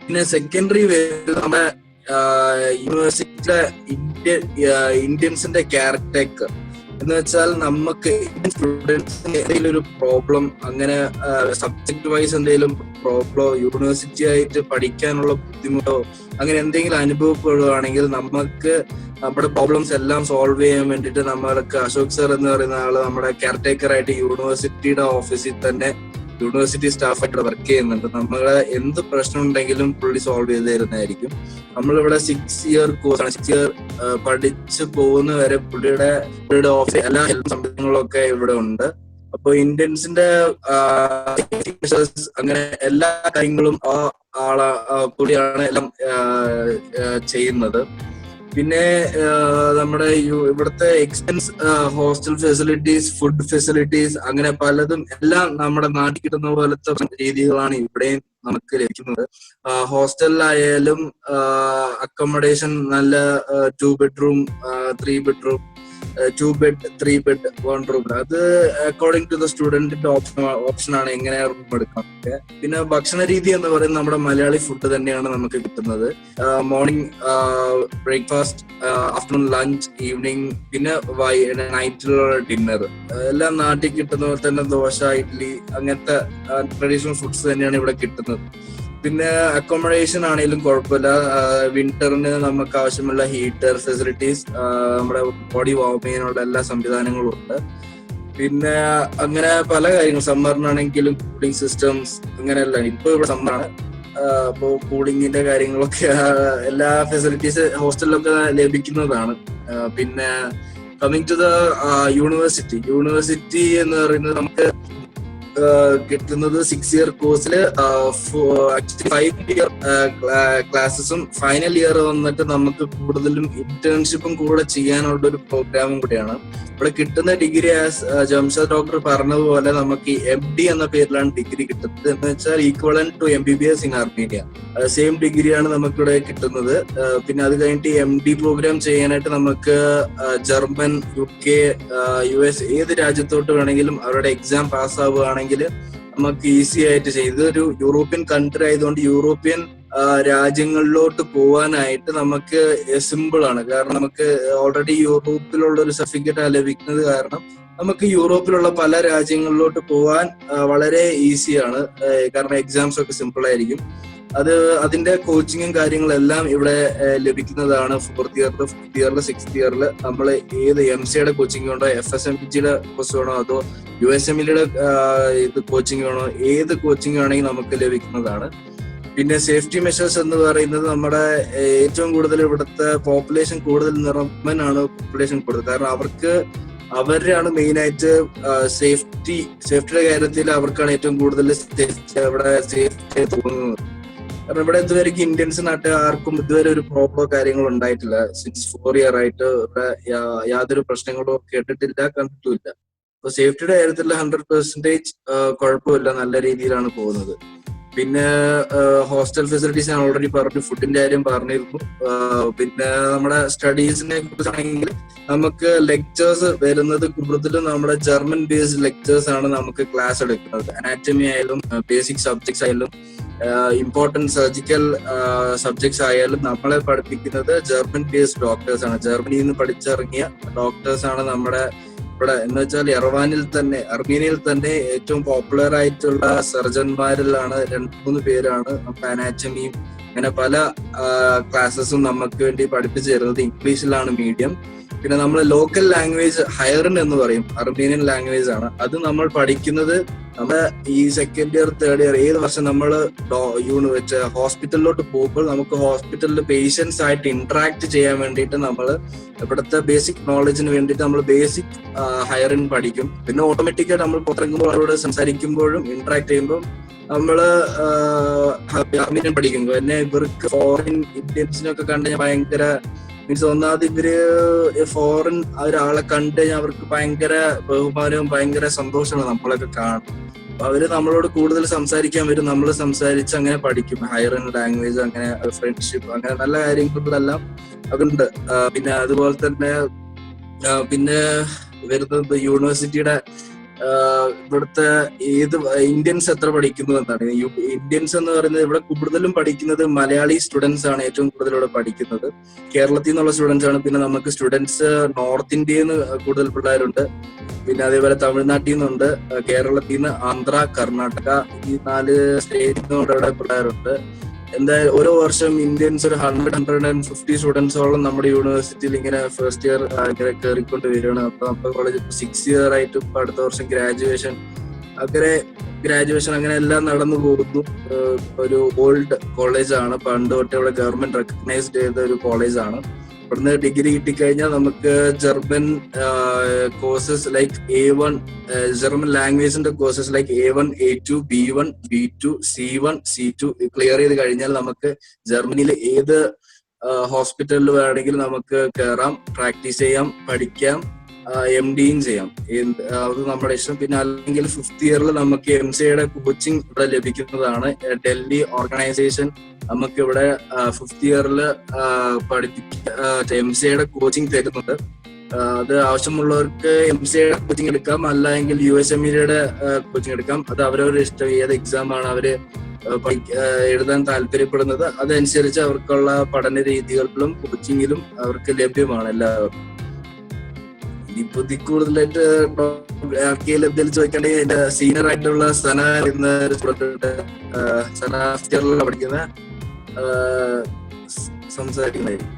പിന്നെ സെക്കൻഡറി നമ്മുടെ യൂണിവേഴ്സിറ്റിയിലെ ഇന്ത്യൻസിന്റെ ക്യാരക്ടർ എന്ന് വെച്ചാൽ നമുക്ക് സ്റ്റുഡൻസിന് എന്തെങ്കിലും ഒരു പ്രോബ്ലം, അങ്ങനെ സബ്ജക്ട് വൈസ് എന്തെങ്കിലും പ്രോബ്ലം, യൂണിവേഴ്സിറ്റി ആയിട്ട് പഠിക്കാനുള്ള ബുദ്ധിമുട്ടോ അങ്ങനെ എന്തെങ്കിലും അനുഭവപ്പെടുകയാണെങ്കിൽ നമുക്ക് നമ്മുടെ പ്രോബ്ലംസ് എല്ലാം സോൾവ് ചെയ്യാൻ വേണ്ടിയിട്ട് നമ്മൾക്ക് അശോക് സർ എന്ന് പറയുന്ന ആള് നമ്മുടെ കെയർടേക്കർ ആയിട്ട് യൂണിവേഴ്സിറ്റിയുടെ ഓഫീസിൽ തന്നെ യൂണിവേഴ്സിറ്റി സ്റ്റാഫായിട്ട് വർക്ക് ചെയ്യുന്നുണ്ട്. നമ്മളെ എന്ത് പ്രശ്നം ഉണ്ടെങ്കിലും പുള്ളി സോൾവ് ചെയ്ത് തരുന്നതായിരിക്കും. നമ്മളിവിടെ 6 year കോഴ്സാണ്. 6 year പഠിച്ചു പോകുന്ന വരെ പുള്ളിയുടെ ഓഫീസ് എല്ലാ ഹെൽപ്പ് സംവിധാനങ്ങളൊക്കെ ഇവിടെ ഉണ്ട്. അപ്പൊ ഇന്ത്യൻസിന്റെ അങ്ങനെ എല്ലാ കാര്യങ്ങളും പുള്ളിയാണ് എല്ലാം ചെയ്യുന്നത്. പിന്നെ നമ്മുടെ ഇവിടുത്തെ expense, hostel facilities, food facilities അങ്ങനെ പലതും എല്ലാം നമ്മുടെ നാട്ടിൽ കിട്ടുന്ന പോലത്തെ രീതികളാണ് ഇവിടെയും നമുക്ക് ലഭിക്കുന്നത്. ഹോസ്റ്റലിലായാലും അക്കോമഡേഷൻ നല്ല 2 bedroom 3 bedroom 2 bed 3 bed 1 room, അത് അക്കോർഡിംഗ് ടു ദ സ്റ്റുഡന്റിന്റെ ഓപ്ഷൻ ആണ് എങ്ങനെ റൂം എടുക്കാം. പിന്നെ ഭക്ഷണ രീതി എന്ന് പറയുന്നത് നമ്മുടെ മലയാളി ഫുഡ് തന്നെയാണ് നമുക്ക് കിട്ടുന്നത്. Morning breakfast, afternoon lunch, evening, പിന്നെ നൈറ്റിലുള്ള ഡിന്നർ എല്ലാം നാട്ടിൽ കിട്ടുന്ന പോലെ തന്നെ ദോശ, ഇഡ്ഡലി അങ്ങനത്തെ ട്രഡീഷണൽ ഫുഡ്സ് തന്നെയാണ് ഇവിടെ കിട്ടുന്നത്. പിന്നെ അക്കോമഡേഷൻ ആണെങ്കിലും കുഴപ്പമില്ല. വിന്ററിന് നമുക്ക് ആവശ്യമുള്ള ഹീറ്റർ ഫെസിലിറ്റീസ്, നമ്മുടെ ബോഡി വാർം ചെയ്യാനുള്ള എല്ലാ സംവിധാനങ്ങളും ഉണ്ട്. പിന്നെ അങ്ങനെ പല കാര്യങ്ങൾ, സമ്മറിനാണെങ്കിലും കൂളിംഗ് സിസ്റ്റംസ് അങ്ങനെയല്ല. ഇപ്പൊ ഇവിടെ സമ്മറാണ്, അപ്പോ കൂളിങ്ങിന്റെ കാര്യങ്ങളൊക്കെ എല്ലാ ഫെസിലിറ്റീസ് ഹോസ്റ്റലിലൊക്കെ ലഭിക്കുന്നതാണ്. പിന്നെ കമ്മിങ് ടു ദ യൂണിവേഴ്സിറ്റി എന്ന് പറയുന്നത് നമുക്ക് കിട്ടുന്നത് 6 year കോഴ്സിൽ 5 year ക്ലാസ്സസും ഫൈനൽ ഇയർ വന്നിട്ട് നമുക്ക് കൂടുതലും ഇന്റേൺഷിപ്പും കൂടെ ചെയ്യാനുള്ള ഒരു പ്രോഗ്രാമും കൂടെയാണ്. ഇവിടെ കിട്ടുന്ന ഡിഗ്രി ജംഷദ് ഡോക്ടർ പറഞ്ഞതുപോലെ നമുക്ക് MD എന്ന പേരിലാണ് ഡിഗ്രി കിട്ടുന്നത്. എന്ന് വെച്ചാൽ equivalent to MBBS in Armenia, same ഡിഗ്രിയാണ് നമുക്കിവിടെ കിട്ടുന്നത്. പിന്നെ അത് കഴിഞ്ഞിട്ട് MD പ്രോഗ്രാം ചെയ്യാനായിട്ട് നമുക്ക് ജർമ്മൻ, UK, US ഏത് രാജ്യത്തോട്ട് വേണമെങ്കിലും അവരുടെ എക്സാം പാസ്സാവുകയാണെങ്കിൽ നമുക്ക് ഈസി ആയിട്ട് ചെയ്യും. ഇതൊരു യൂറോപ്യൻ കൺട്രി ആയതുകൊണ്ട് യൂറോപ്യൻ രാജ്യങ്ങളിലോട്ട് പോവാനായിട്ട് നമുക്ക് സിമ്പിൾ ആണ്. കാരണം നമുക്ക് ഓൾറെഡി യൂറോപ്പിലുള്ള ഒരു സർട്ടിഫിക്കറ്റ് ലഭിക്കുന്നത് കാരണം നമുക്ക് യൂറോപ്പിലുള്ള പല രാജ്യങ്ങളിലോട്ട് പോകാൻ വളരെ ഈസിയാണ്. കാരണം എക്സാംസ് ഒക്കെ സിമ്പിൾ ആയിരിക്കും. അതിന്റെ കോച്ചിങ്ങും കാര്യങ്ങളെല്ലാം ഇവിടെ ലഭിക്കുന്നതാണ്. 4th ഇയറിൽ, 5th ഇയറിൽ, 6th ഇയറിൽ നമ്മൾ ഏത് MCയുടെ കോച്ചിങ് വേണോ, FSMGയുടെ കോഴ്സ് വേണോ, അതോ USMLയുടെ ഇത് കോച്ചിങ് വേണോ, ഏത് കോച്ചിങ് വേണമെങ്കിൽ നമുക്ക് ലഭിക്കുന്നതാണ്. പിന്നെ സേഫ്റ്റി മെഷേഴ്സ് എന്ന് പറയുന്നത് നമ്മുടെ ഏറ്റവും കൂടുതൽ ഇവിടുത്തെ പോപ്പുലേഷൻ കൂടുതൽ നിർമ്മനാണ് പോപ്പുലേഷൻ കൂടുതൽ. കാരണം അവരാണ് മെയിൻ ആയിട്ട് സേഫ്റ്റിയുടെ കാര്യത്തിൽ അവർക്കാണ് ഏറ്റവും കൂടുതൽ ഇവിടെ സേഫ്റ്റി തോന്നുന്നത്. കാരണം ഇവിടെ ഇതുവരെ ഇന്ത്യൻസിനായിട്ട് ആർക്കും ഇതുവരെ ഒരു പ്രോബ്ലമോ കാര്യങ്ങളോ ഉണ്ടായിട്ടില്ല. സിൻസ് 4 ഇയർ ആയിട്ട് ഇവിടെ യാതൊരു പ്രശ്നങ്ങളോ കേട്ടിട്ടില്ല, കണ്ടിട്ടുമില്ല. അപ്പൊ സേഫ്റ്റിയുടെ കാര്യത്തിൽ 100% കുഴപ്പമില്ല, നല്ല രീതിയിലാണ് പോകുന്നത്. പിന്നെ ഹോസ്റ്റൽ ഫെസിലിറ്റീസ് ഞാൻ ഓൾറെഡി പറഞ്ഞു, ഫുഡിന്റെ കാര്യം പറഞ്ഞിരുന്നു. പിന്നെ നമ്മുടെ സ്റ്റഡീസിനെ കുറിച്ചാണെങ്കിൽ നമുക്ക് ലെക്ചേഴ്സ് വരുന്നത് കൂടുതലും നമ്മുടെ ജർമ്മൻ ബേസ്ഡ് ലെക്ചേഴ്സ് ആണ് നമുക്ക് ക്ലാസ് എടുക്കുന്നത്. അനാറ്റമി ആയാലും ബേസിക് സബ്ജക്ട്സ് ആയാലും ഇമ്പോർട്ടന്റ് സർജിക്കൽ സബ്ജക്ട്സ് ആയാലും നമ്മളെ പഠിപ്പിക്കുന്നത് ജർമ്മൻ ബേസ്ഡ് ഡോക്ടേഴ്സ് ആണ്. ജർമ്മനിയിൽ നിന്ന് പഠിച്ചിറങ്ങിയ ഡോക്ടേഴ്സ് ആണ് നമ്മുടെ ഇവിടെ. എന്ന് വെച്ചാൽ അർമീനിയയിൽ തന്നെ ഏറ്റവും പോപ്പുലർ ആയിട്ടുള്ള സർജന്മാരിലാണ് 2-3 പേരാണ് നമ്മുടെ അനാറ്റമിയും അങ്ങനെ പല ക്ലാസ്സസും നമുക്ക് വേണ്ടി പഠിപ്പിച്ചു തരുന്നത്. ഇംഗ്ലീഷിലാണ് മീഡിയം. പിന്നെ നമ്മൾ ലോക്കൽ ലാംഗ്വേജ് ഹയറിൻ എന്ന് പറയും, അർമീനിയൻ ലാംഗ്വേജ് ആണ്. അത് നമ്മൾ പഠിക്കുന്നത് നമ്മുടെ ഈ 2nd ഇയർ 3rd ഇയർ ഏത് വർഷം നമ്മൾ ഹോസ്പിറ്റലിലോട്ട് പോകുമ്പോൾ നമുക്ക് ഹോസ്പിറ്റലിൽ പേഷ്യൻസ് ആയിട്ട് ഇന്ററാക്ട് ചെയ്യാൻ വേണ്ടിയിട്ട് നമ്മൾ ഇവിടുത്തെ ബേസിക് നോളജിന് വേണ്ടിയിട്ട് നമ്മൾ ബേസിക് ഹയറിൻ പഠിക്കും. പിന്നെ ഓട്ടോമാറ്റിക്കായിട്ട് നമ്മൾ പുറത്തിറങ്ങുമ്പോൾ അവരോട് സംസാരിക്കുമ്പോഴും ഇന്ററാക്ട് ചെയ്യുമ്പോൾ നമ്മള് അർമീനിയൻ പഠിക്കും. പിന്നെ ഇവർക്ക് ഫോറിൻ ഇന്ത്യൻസിനൊക്കെ കണ്ടു കഴിഞ്ഞാൽ ഭയങ്കര മീൻസ് ഒന്നാമത് ഇവര് ഫോറിൻ ഒരാളെ കണ്ടു കഴിഞ്ഞാൽ അവർക്ക് ഭയങ്കര ബഹുമാനവും ഭയങ്കര സന്തോഷമാണ് നമ്മളൊക്കെ കാണും. അപ്പൊ അവര് നമ്മളോട് കൂടുതൽ സംസാരിക്കാൻ വരും, നമ്മൾ സംസാരിച്ച് അങ്ങനെ പഠിക്കും. ഹയർ ലാംഗ്വേജ്, അങ്ങനെ ഫ്രണ്ട്ഷിപ്പ്, അങ്ങനെ നല്ല കാര്യങ്ങളെല്ലാം അതുണ്ട്. പിന്നെ അതുപോലെ തന്നെ പിന്നെ വരുന്നത് യൂണിവേഴ്സിറ്റിയുടെ ഇവിടുത്തെ ഇന്ത്യൻസ് എത്ര പഠിക്കുന്നു എന്നാണ്. ഇന്ത്യൻസ് എന്ന് പറയുന്നത് ഇവിടെ കൂടുതലും പഠിക്കുന്നത് മലയാളി സ്റ്റുഡൻസ് ആണ് ഏറ്റവും കൂടുതൽ ഇവിടെ പഠിക്കുന്നത്. കേരളത്തിൽ നിന്നുള്ള സ്റ്റുഡൻസ് ആണ്. പിന്നെ നമുക്ക് സ്റ്റുഡൻസ് നോർത്ത് ഇന്ത്യയിൽ നിന്ന് കൂടുതൽ പിള്ളേരുണ്ട്. പിന്നെ അതേപോലെ തമിഴ്നാട്ടിൽ നിന്നുണ്ട്, കേരളത്തിൽ നിന്ന്, ആന്ധ്ര, കർണാടക, ഈ 4 സ്റ്റേറ്റിൽ നിന്നും ഇവിടെ പിള്ളേരുണ്ട്. എന്തായാലും ഓരോ വർഷം ഇന്ത്യൻസ് ഒരു 100-150 സ്റ്റുഡൻസോളം നമ്മുടെ യൂണിവേഴ്സിറ്റിയിൽ ഇങ്ങനെ ഫസ്റ്റ് ഇയർ ഇങ്ങനെ കയറിക്കൊണ്ട് വരികയാണ്. അപ്പൊ നമ്മുടെ കോളേജ് 6 ഇയർ ആയിട്ട് ഇപ്പൊ അടുത്ത വർഷം ഗ്രാജുവേഷൻ അങ്ങനെ എല്ലാം നടന്നു പോകുന്നു. ഒരു ഓൾഡ് കോളേജാണ്, പണ്ട് തൊട്ട് ഇവിടെ ഗവൺമെന്റ് റെക്കഗ്നൈസ്ഡ് ചെയ്ത ഒരു കോളേജാണ്. ഇവിടുന്ന് ഡിഗ്രി കിട്ടിക്കഴിഞ്ഞാൽ നമുക്ക് German courses like A1 German ലാംഗ്വേജിന്റെ courses like A1, A2, B1, B2, C1, C2 clear ചെയ്ത് കഴിഞ്ഞാൽ നമുക്ക് ജർമ്മനിയിൽ ഏത് ഹോസ്പിറ്റലിൽ വേണമെങ്കിലും നമുക്ക് കയറാം, പ്രാക്ടീസ് ചെയ്യാം, പഠിക്കാം, MDയും ചെയ്യാം. അത് നമ്മുടെ ഇഷ്ടം. പിന്നെ അല്ലെങ്കിൽ 5th ഇയറിൽ നമുക്ക് MCയുടെ കോച്ചിങ് ഇവിടെ ലഭിക്കുന്നതാണ്. ഡൽഹി ഓർഗനൈസേഷൻ നമുക്ക് ഇവിടെ 5th ഇയറിൽ MCയുടെ കോച്ചിങ് തരുന്നുണ്ട്. അത് ആവശ്യമുള്ളവർക്ക് MCയുടെ കോച്ചിങ് എടുക്കാം, അല്ലെങ്കിൽ USMLയുടെ കോച്ചിങ് എടുക്കാം. അത് അവരവരുടെ ഇഷ്ടം, ഏത് എക്സാം ആണ് അവര് എഴുതാൻ താല്പര്യപ്പെടുന്നത് അതനുസരിച്ച് അവർക്കുള്ള പഠന രീതികളിലും കോച്ചിങ്ങിലും അവർക്ക് ലഭ്യമാണ് എല്ലാവർക്കും. ഇനിയിപ്പോ കൂടുതലായിട്ട് ആർക്കെങ്കിലും എന്തെങ്കിലും ചോദിക്കണ്ടെങ്കിൽ എന്റെ സീനിയർ ആയിട്ടുള്ള സന എന്ന സന ഫസ്റ്റ് ഇയറിലാണ് പഠിക്കുന്ന സംസാരിക്കുന്നതായിരിക്കും.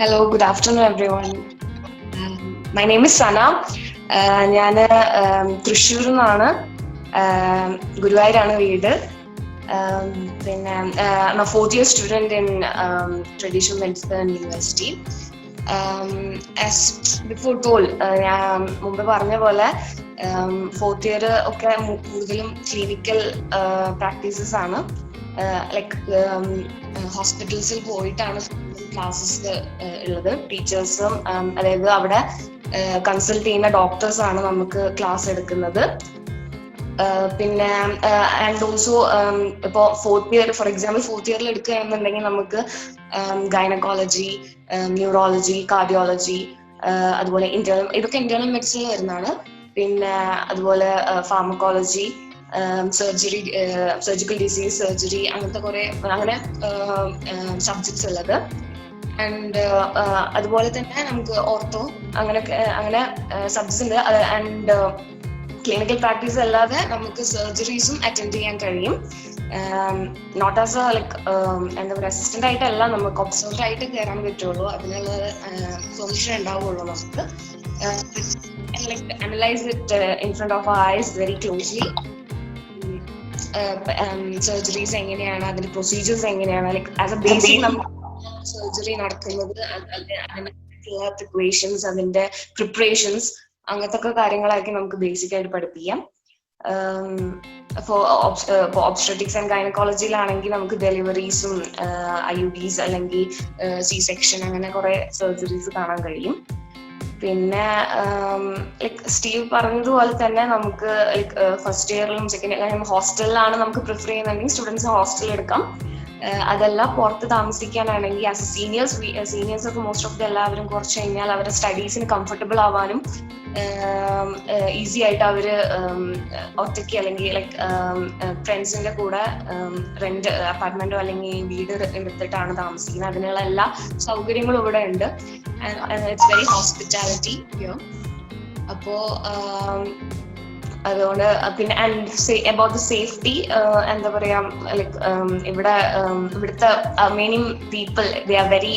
Hello, good afternoon everyone. My name is Sana. ഞാൻ തൃശ്ശൂരിൽ നിന്നാണ്, ഗുരുവായൂരാണ് വീട്. പിന്നെ 4th year student in traditional medicine university. As before told, ഞാൻ മുമ്പ് പറഞ്ഞ പോലെ 4th year ഒക്കെ കൂടുതലും ക്ലിനിക്കൽ പ്രാക്ടീസസ് ആണ്. ലൈക്ക് ഹോസ്പിറ്റൽസിൽ പോയിട്ടാണ് ക്ലാസ്സസ് ഉള്ളത്. ടീച്ചേഴ്സും അതായത് അവിടെ കൺസൾട്ട് ചെയ്യുന്ന ഡോക്ടേഴ്സ് ആണ് നമുക്ക് ക്ലാസ് എടുക്കുന്നത്. പിന്നെ ആൻഡ് ഓൾസോ ഇപ്പോൾ 4th year for example 4th year എടുക്കുകയാണെന്നുണ്ടെങ്കിൽ നമുക്ക് ഗൈനക്കോളജി, ന്യൂറോളജി, കാർഡിയോളജി, അതുപോലെ ഇതൊക്കെ ഇന്റേണൽ മെഡിസിനിൽ വരുന്നതാണ്. പിന്നെ അതുപോലെ ഫാർമക്കോളജി, സർജിക്കൽ ഡിസീസ് സർജറി, അങ്ങനത്തെ കുറെ അങ്ങനെ സബ്ജക്ട്സ് ഉള്ളത്. ആൻഡ് അതുപോലെ തന്നെ നമുക്ക് ഓർത്തോ അങ്ങനെ സബ്ജക്ട്സ് ഉണ്ട്. ആൻഡ് ക്ലിനിക്കൽ പ്രാക്ടീസ് അല്ലാതെ നമുക്ക് സർജറീസും അറ്റൻഡ് ചെയ്യാൻ കഴിയും. നോട്ട് ആസ് എ ലൈക്ക് എന്താ പറയുക, അസിസ്റ്റന്റ് ആയിട്ടല്ല, നമുക്ക് ഒബ്സർവർ ആയിട്ട് കയറാൻ പറ്റുള്ളൂ. അതിനുള്ള പെർമിഷൻ ഉണ്ടാവുള്ളൂ നമുക്ക്. Like analyse it in front of our eyes very closely. Surgeries എങ്ങനെയാണ്, അതിന്റെ പ്രൊസീജിയേഴ്സ് എങ്ങനെയാണ്, ലൈക്ക് ആസ് എ ബേസിക് നമുക്ക് സർജറി നടക്കുന്നത്, അതിനുള്ള പ്രിപ്പറേഷൻസ്, അതിന്റെ പ്രിപ്പറേഷൻസ്, അങ്ങനത്തെ കാര്യങ്ങളായിരിക്കും നമുക്ക് ബേസിക് ആയിട്ട് പഠിപ്പിക്കാം. ഒബ്സ്ട്രറ്റിക്സ് ആൻഡ് ഗൈനക്കോളജിയിലാണെങ്കിൽ നമുക്ക് ഡെലിവറീസും IUDs അല്ലെങ്കിൽ C-സെക്ഷൻ അങ്ങനെ കുറെ സർജറീസ് കാണാൻ കഴിയും. പിന്നെ ലൈക്ക് സ്റ്റീവ് പറഞ്ഞതുപോലെ തന്നെ നമുക്ക് ലൈക്ക് ഫസ്റ്റ് ഇയറിലും സെക്കൻഡ് ഇയറിലും ഹോസ്റ്റലിലാണ് നമുക്ക് പ്രിഫർ ചെയ്യുന്നുണ്ടെങ്കിൽ സ്റ്റുഡൻസ് ഹോസ്റ്റലിൽ എടുക്കാം. അതല്ല പുറത്ത് താമസിക്കാനാണെങ്കിൽ ആസ് എ സീനിയേഴ്സ് ഒക്കെ മോസ്റ്റ് ഓഫ് ദ എല്ലാവരും കുറച്ച് കഴിഞ്ഞാൽ അവരുടെ സ്റ്റഡീസിന് കംഫർട്ടബിൾ ആവാനും ഈസി ആയിട്ട് അവര് ഒറ്റയ്ക്ക് അല്ലെങ്കിൽ ലൈക്ക് ഫ്രണ്ട്സിന്റെ കൂടെ റെന്റ് അപ്പാർട്ട്മെന്റോ അല്ലെങ്കിൽ വീട് എടുത്തിട്ടാണ് താമസിക്കുന്നത്. അതിനുള്ള എല്ലാ സൗകര്യങ്ങളും ഇവിടെ ഉണ്ട്. It's very hospitality. അപ്പോ അതുകൊണ്ട് പിന്നെ അബൌട്ട് ദ സേഫ്റ്റി എന്താ പറയാ, ലൈക്ക് ഇവിടുത്തെ main people they are very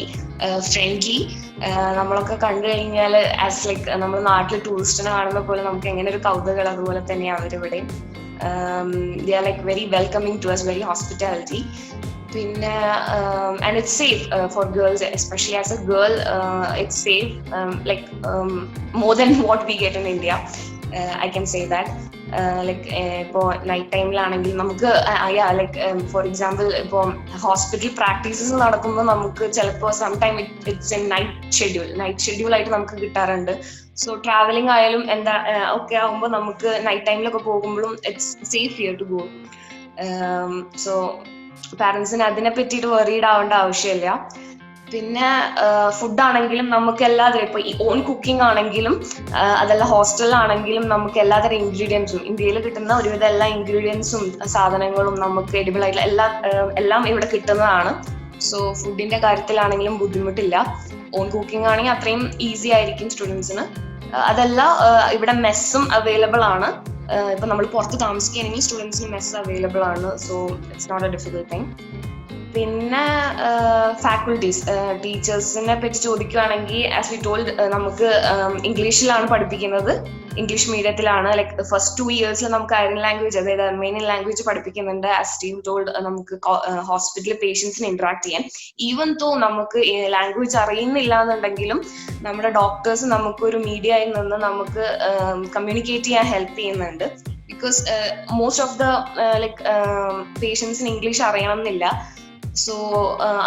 friendly. നമ്മളൊക്കെ കണ്ടു കഴിഞ്ഞാൽ ആസ് ലൈക്ക് നമ്മൾ നാട്ടിൽ ടൂറിസ്റ്റിനെ കാണുന്ന പോലെ നമുക്ക് എങ്ങനെ ഒരു കൗതുകം, അതുപോലെ തന്നെ അവരിവിടെ they are like very welcoming to us, very hospitality. പിന്നെ and it's safe for girls, especially as a girl it's safe like more than what we get in India. I can say that. Like ഇപ്പോ night ടൈമിലാണെങ്കിൽ നമുക്ക് like for example ഇപ്പോൾ hospital practices നടക്കുമ്പോൾ നമുക്ക് ചിലപ്പോൾ sometime it's a night schedule ആയിട്ട് നമുക്ക് കിട്ടാറുണ്ട്. സോ ട്രാവലിംഗ് ആയാലും എന്താ ഒക്കെ ആകുമ്പോൾ നമുക്ക് നൈറ്റ് ടൈമിലൊക്കെ പോകുമ്പോഴും it's safe here to go. So പാരന്റ്സിന് അതിനെ പറ്റിയിട്ട് വറീഡ് ആവേണ്ട ആവശ്യമില്ല. പിന്നെ ഫുഡ് ആണെങ്കിലും നമുക്ക് എല്ലാതരം, ഇപ്പൊ ഈ ഓൺ കുക്കിംഗ് ആണെങ്കിലും അതല്ല ഹോസ്റ്റലിലാണെങ്കിലും നമുക്ക് എല്ലാതരം ഇൻഗ്രീഡിയൻസും, ഇന്ത്യയിൽ കിട്ടുന്ന ഒരുവിധ എല്ലാ ഇൻഗ്രീഡിയൻസും സാധനങ്ങളും നമുക്ക് എഡിബിൾ ആയിട്ടുള്ള എല്ലാം ഇവിടെ കിട്ടുന്നതാണ്. സോ ഫുഡിന്റെ കാര്യത്തിലാണെങ്കിലും ബുദ്ധിമുട്ടില്ല. ഓൺ കുക്കിംഗ് ആണെങ്കിൽ അത്രയും ഈസി ആയിരിക്കും സ്റ്റുഡൻസിന്. അതല്ല ഇവിടെ മെസ്സും അവൈലബിൾ ആണ്. ഇപ്പൊ നമ്മൾ പുറത്ത് താമസിക്കുകയാണെങ്കിൽ സ്റ്റുഡൻസിന് മെസ്സ് അവൈലബിൾ ആണ്. So it's not a difficult thing. പിന്നെ ഫാക്കൽറ്റീസ്, ടീച്ചേഴ്സിനെ പറ്റി ചോദിക്കുകയാണെങ്കിൽ ആസ് വി ടോൾഡ് നമുക്ക് ഇംഗ്ലീഷിലാണ് പഠിപ്പിക്കുന്നത്. ഇംഗ്ലീഷ് മീഡിയത്തിലാണ്. ലൈക്ക് ഫസ്റ്റ് 2 years നമുക്ക് ഐറിയൻ ലാംഗ്വേജ്, അതായത് അർമേനിയൻ ലാംഗ്വേജ് പഠിപ്പിക്കുന്നുണ്ട്. ആസ് സ്റ്റീവ് ടോൾഡ് നമുക്ക് ഹോസ്പിറ്റലിൽ പേഷ്യൻസിനെ ഇന്ററാക്ട് ചെയ്യാൻ, ഈവൻ തോ നമുക്ക് ലാംഗ്വേജ് അറിയുന്നില്ല എന്നുണ്ടെങ്കിലും നമ്മുടെ ഡോക്ടേഴ്സ് നമുക്കൊരു മീഡിയയിൽ നിന്ന് നമുക്ക് കമ്മ്യൂണിക്കേറ്റ് ചെയ്യാൻ ഹെൽപ്പ് ചെയ്യുന്നുണ്ട്. Because most of the like പേഷ്യൻസിന് ഇംഗ്ലീഷ് അറിയണം എന്നില്ല. സോ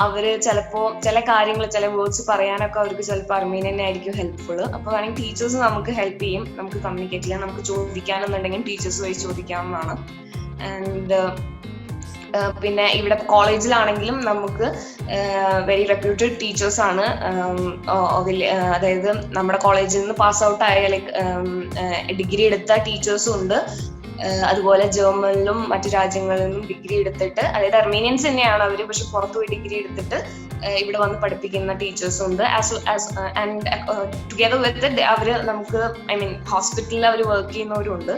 അവര് ചിലപ്പോ ചില കാര്യങ്ങൾ, ചില വേർഡ്സ് പറയാനൊക്കെ അവർക്ക് ചിലപ്പോൾ അർമേനിയൻ ആയിരിക്കും ഹെൽപ്ഫുൾ. അപ്പൊ വേണമെങ്കിൽ ടീച്ചേഴ്സ് നമുക്ക് ഹെൽപ്പ് ചെയ്യും, നമുക്ക് കമ്മ്യൂണിക്കേറ്റ് ചെയ്യാം. നമുക്ക് ചോദിക്കാനെന്നുണ്ടെങ്കിൽ ടീച്ചേഴ്സ് വഴി ചോദിക്കാവുന്നതാണ്. ആൻഡ് പിന്നെ ഇവിടെ കോളേജിലാണെങ്കിലും നമുക്ക് വെരി റെപ്യൂട്ടഡ് ടീച്ചേഴ്സ് ആണ്. അതായത് നമ്മുടെ കോളേജിൽ നിന്ന് പാസ് ഔട്ട് ആയ ലൈക്ക് ഡിഗ്രി എടുത്ത ടീച്ചേഴ്സും ഉണ്ട്. അതുപോലെ ജർമ്മനിലും മറ്റു രാജ്യങ്ങളിൽ നിന്നും ഡിഗ്രി എടുത്തിട്ട്, അതായത് അർമേനിയൻസ് തന്നെയാണ് അവര്, പക്ഷെ പുറത്തു പോയി ഡിഗ്രി എടുത്തിട്ട് ഇവിടെ വന്ന് പഠിപ്പിക്കുന്ന ടീച്ചേഴ്സും ഉണ്ട്. ആൻഡ് ടുഗെദർ വിത്ത് അവര് നമുക്ക് ഹോസ്പിറ്റലിൽ അവർ വർക്ക് ചെയ്യുന്നവരും ഉണ്ട്.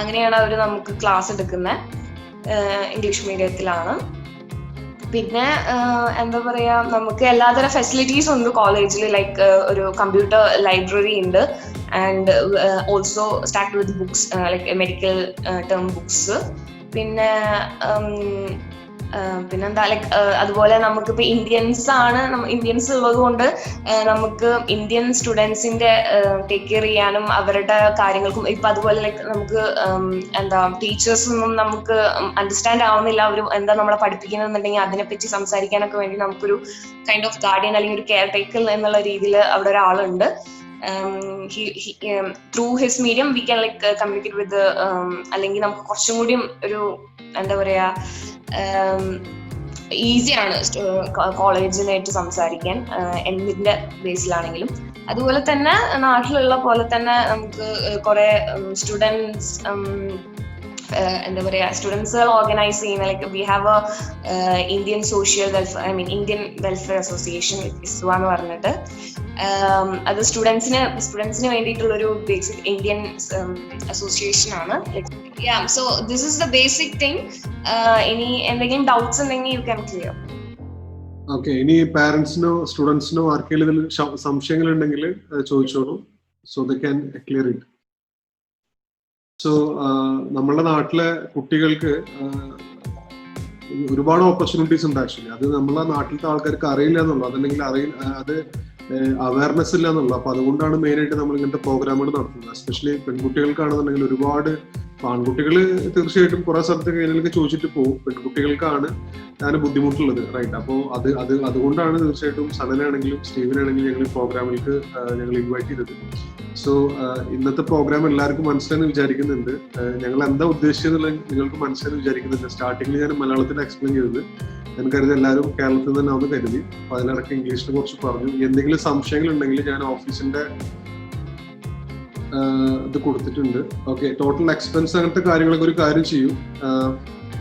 അങ്ങനെയാണ് അവര് നമുക്ക് ക്ലാസ് എടുക്കുന്നത്. ഇംഗ്ലീഷ് മീഡിയത്തിലാണ്. പിന്നെ എന്താ പറയാ, നമുക്ക് എല്ലാതരം ഫെസിലിറ്റീസ് ഉണ്ട് കോളേജിൽ. ലൈക്ക് ഒരു കമ്പ്യൂട്ടർ ലൈബ്രറി ഉണ്ട്. And also start with books like medical term books. പിന്നെന്താ ലൈക്ക് അതുപോലെ നമുക്കിപ്പോ ഇന്ത്യൻസ് ഉള്ളത് കൊണ്ട് നമുക്ക് ഇന്ത്യൻ സ്റ്റുഡൻസിന്റെ ടേക്ക് കെയർ ചെയ്യാനും അവരുടെ കാര്യങ്ങൾക്കും, ഇപ്പൊ അതുപോലെ ലൈക്ക് നമുക്ക് എന്താ ടീച്ചേഴ്സൊന്നും നമുക്ക് അണ്ടർസ്റ്റാൻഡ് ആവുന്നില്ല അവർ എന്താ നമ്മളെ പഠിപ്പിക്കുന്നുണ്ടെങ്കിൽ അതിനെപ്പറ്റി സംസാരിക്കാനൊക്കെ വേണ്ടി നമുക്കൊരു കൈൻഡ് ഓഫ് ഗാർഡിയൻ അല്ലെങ്കിൽ ഒരു കെയർ ടേക്കർ എന്നുള്ള രീതിയിൽ അവിടെ ഒരാളുണ്ട്. Through his medium we can like communicate with, അല്ലെങ്കിൽ നമുക്ക് കുറച്ചും കൂടി ഒരു എന്താ പറയാ ഈസിയാണ് കോളേജിനായിട്ട് സംസാരിക്കാൻ എന്തിന്റെ ബേസിലാണെങ്കിലും. അതുപോലെ തന്നെ നാട്ടിലുള്ള പോലെ തന്നെ നമുക്ക് കുറെ സ്റ്റുഡൻസ് എന്താ പറയാ സ്റ്റുഡൻസുകൾ ഓർഗനൈസ് ചെയ്യുന്ന like we have a Indian social welfare Indian welfare association ഇസ്വ എന്ന് പറഞ്ഞിട്ട് അത് സ്റ്റുഡൻസിന് വേണ്ടിയിട്ടുള്ള ഒരു ബേസിക് ഇന്ത്യൻ അസോസിയേഷൻ ആണ്. So this is the basic thing. ഇനി എന്തെങ്കിലും ഡൗട്ട്സ് ഉണ്ടെങ്കിൽ യു ക്യാൻ ക്ലിയർ. ഓക്കെ, ഇനി പാരന്റ്സിനോ സ്റ്റുഡൻസിനോ ആർക്കെങ്കിലും ഇതിൽ സംശയങ്ങൾ ഉണ്ടെങ്കിൽ ചോദിച്ചോളൂ. So they can clear it. So നമ്മുടെ നാട്ടിലെ കുട്ടികൾക്ക് ഒരുപാട് ഓപ്പർച്യൂണിറ്റീസ് ഉണ്ട് ആക്ച്വലി. അത് നമ്മളെ നാട്ടിലത്തെ ആൾക്കാർക്ക് അറിയില്ല എന്നുള്ളൂ, അതല്ലെങ്കിൽ അത് അവയർനെസ് ഇല്ല എന്നുള്ളൂ. അപ്പൊ അതുകൊണ്ടാണ് മെയിനായിട്ട് നമ്മൾ ഇങ്ങനത്തെ പ്രോഗ്രാമുകൾ നടത്തുന്നത്. എസ്പെഷ്യലി പെൺകുട്ടികൾക്കാണെന്നുണ്ടെങ്കിൽ ഒരുപാട്, ആൺകുട്ടികൾ തീർച്ചയായിട്ടും കുറെ സ്ഥലത്ത് കഴിഞ്ഞാൽ ചോദിച്ചിട്ട് പോകും, പെൺകുട്ടികൾക്കാണ് അതിന് ബുദ്ധിമുട്ടുള്ളത്, റൈറ്റ്? അപ്പോൾ അതുകൊണ്ടാണ് തീർച്ചയായിട്ടും സനനാണെങ്കിലും സ്റ്റീവനാണെങ്കിലും ഞങ്ങൾ പ്രോഗ്രാമിലേക്ക് ഞങ്ങൾ ഇൻവൈറ്റ് ചെയ്തത്. സോ ഇന്നത്തെ പ്രോഗ്രാം എല്ലാവർക്കും മനസ്സിലായെന്ന് വിചാരിക്കുന്നുണ്ട്. ഞങ്ങൾ എന്താ ഉദ്ദേശിച്ചതെന്നുള്ള നിങ്ങൾക്ക് മനസ്സിലായെന്ന് വിചാരിക്കുന്നുണ്ട്. സ്റ്റാർട്ടിങ്ങിൽ ഞാൻ മലയാളത്തിൽ എക്സ്പ്ലെയിൻ ചെയ്തത്, ഞാൻ കരുതി എല്ലാവരും കേരളത്തിൽ തന്നെ ആവുന്ന കരുതി. അപ്പൊ അതിലിടയ്ക്ക് ഇംഗ്ലീഷിനെ കുറിച്ച് പറഞ്ഞു. എന്തെങ്കിലും സംശയങ്ങൾ ഉണ്ടെങ്കിൽ ഞാൻ ഓഫീസിന്റെ ഇത് കൊടുത്തിട്ടുണ്ട്. ഓക്കെ, ടോട്ടൽ എക്സ്പെൻസ് അങ്ങനത്തെ കാര്യങ്ങളൊക്കെ ഒരു കാര്യം ചെയ്യും.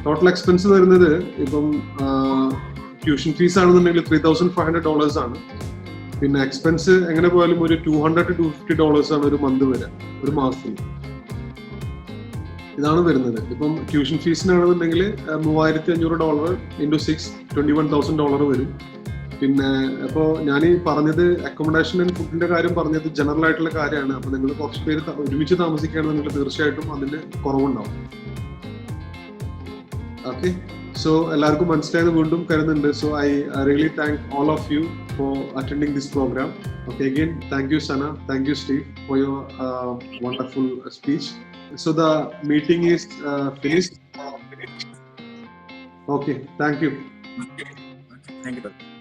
ടോട്ടൽ എക്സ്പെൻസ് വരുന്നത് ഇപ്പം ട്യൂഷൻ ഫീസ് ആണെന്നുണ്ടെങ്കിൽ $3,500 ആണ്. പിന്നെ എക്സ്പെൻസ് എങ്ങനെ പോയാലും ഒരു $200 to $250 ആണ് ഒരു മന്ത് വരെ, ഒരു മാസത്തിൽ. ഇതാണ് വരുന്നത്. ഇപ്പം ട്യൂഷൻ ഫീസിനാണെന്നുണ്ടെങ്കിൽ $3,500 into 6 $21,000 വരും. പിന്നെ ഇപ്പോൾ ഞാൻ ഈ പറഞ്ഞത് അക്കോമഡേഷൻ ആൻഡ് ഫുഡിന്റെ കാര്യം പറഞ്ഞത് ജനറൽ ആയിട്ടുള്ള കാര്യമാണ്. അപ്പൊ നിങ്ങൾ കുറച്ച് പേര് ഒരുമിച്ച് താമസിക്കുകയാണെന്നുണ്ടെങ്കിൽ തീർച്ചയായിട്ടും അതിന് കുറവുണ്ടാവും. ഓക്കെ, സോ എല്ലാവർക്കും മനസ്സിലായത് വീണ്ടും കരുതുന്നുണ്ട്. So I really thank all of you for attending this programme. Okay, again thank you Sana, thank you Steve for your wonderful speech. So the meeting is finished. Okay, thank you. Okay, thank you.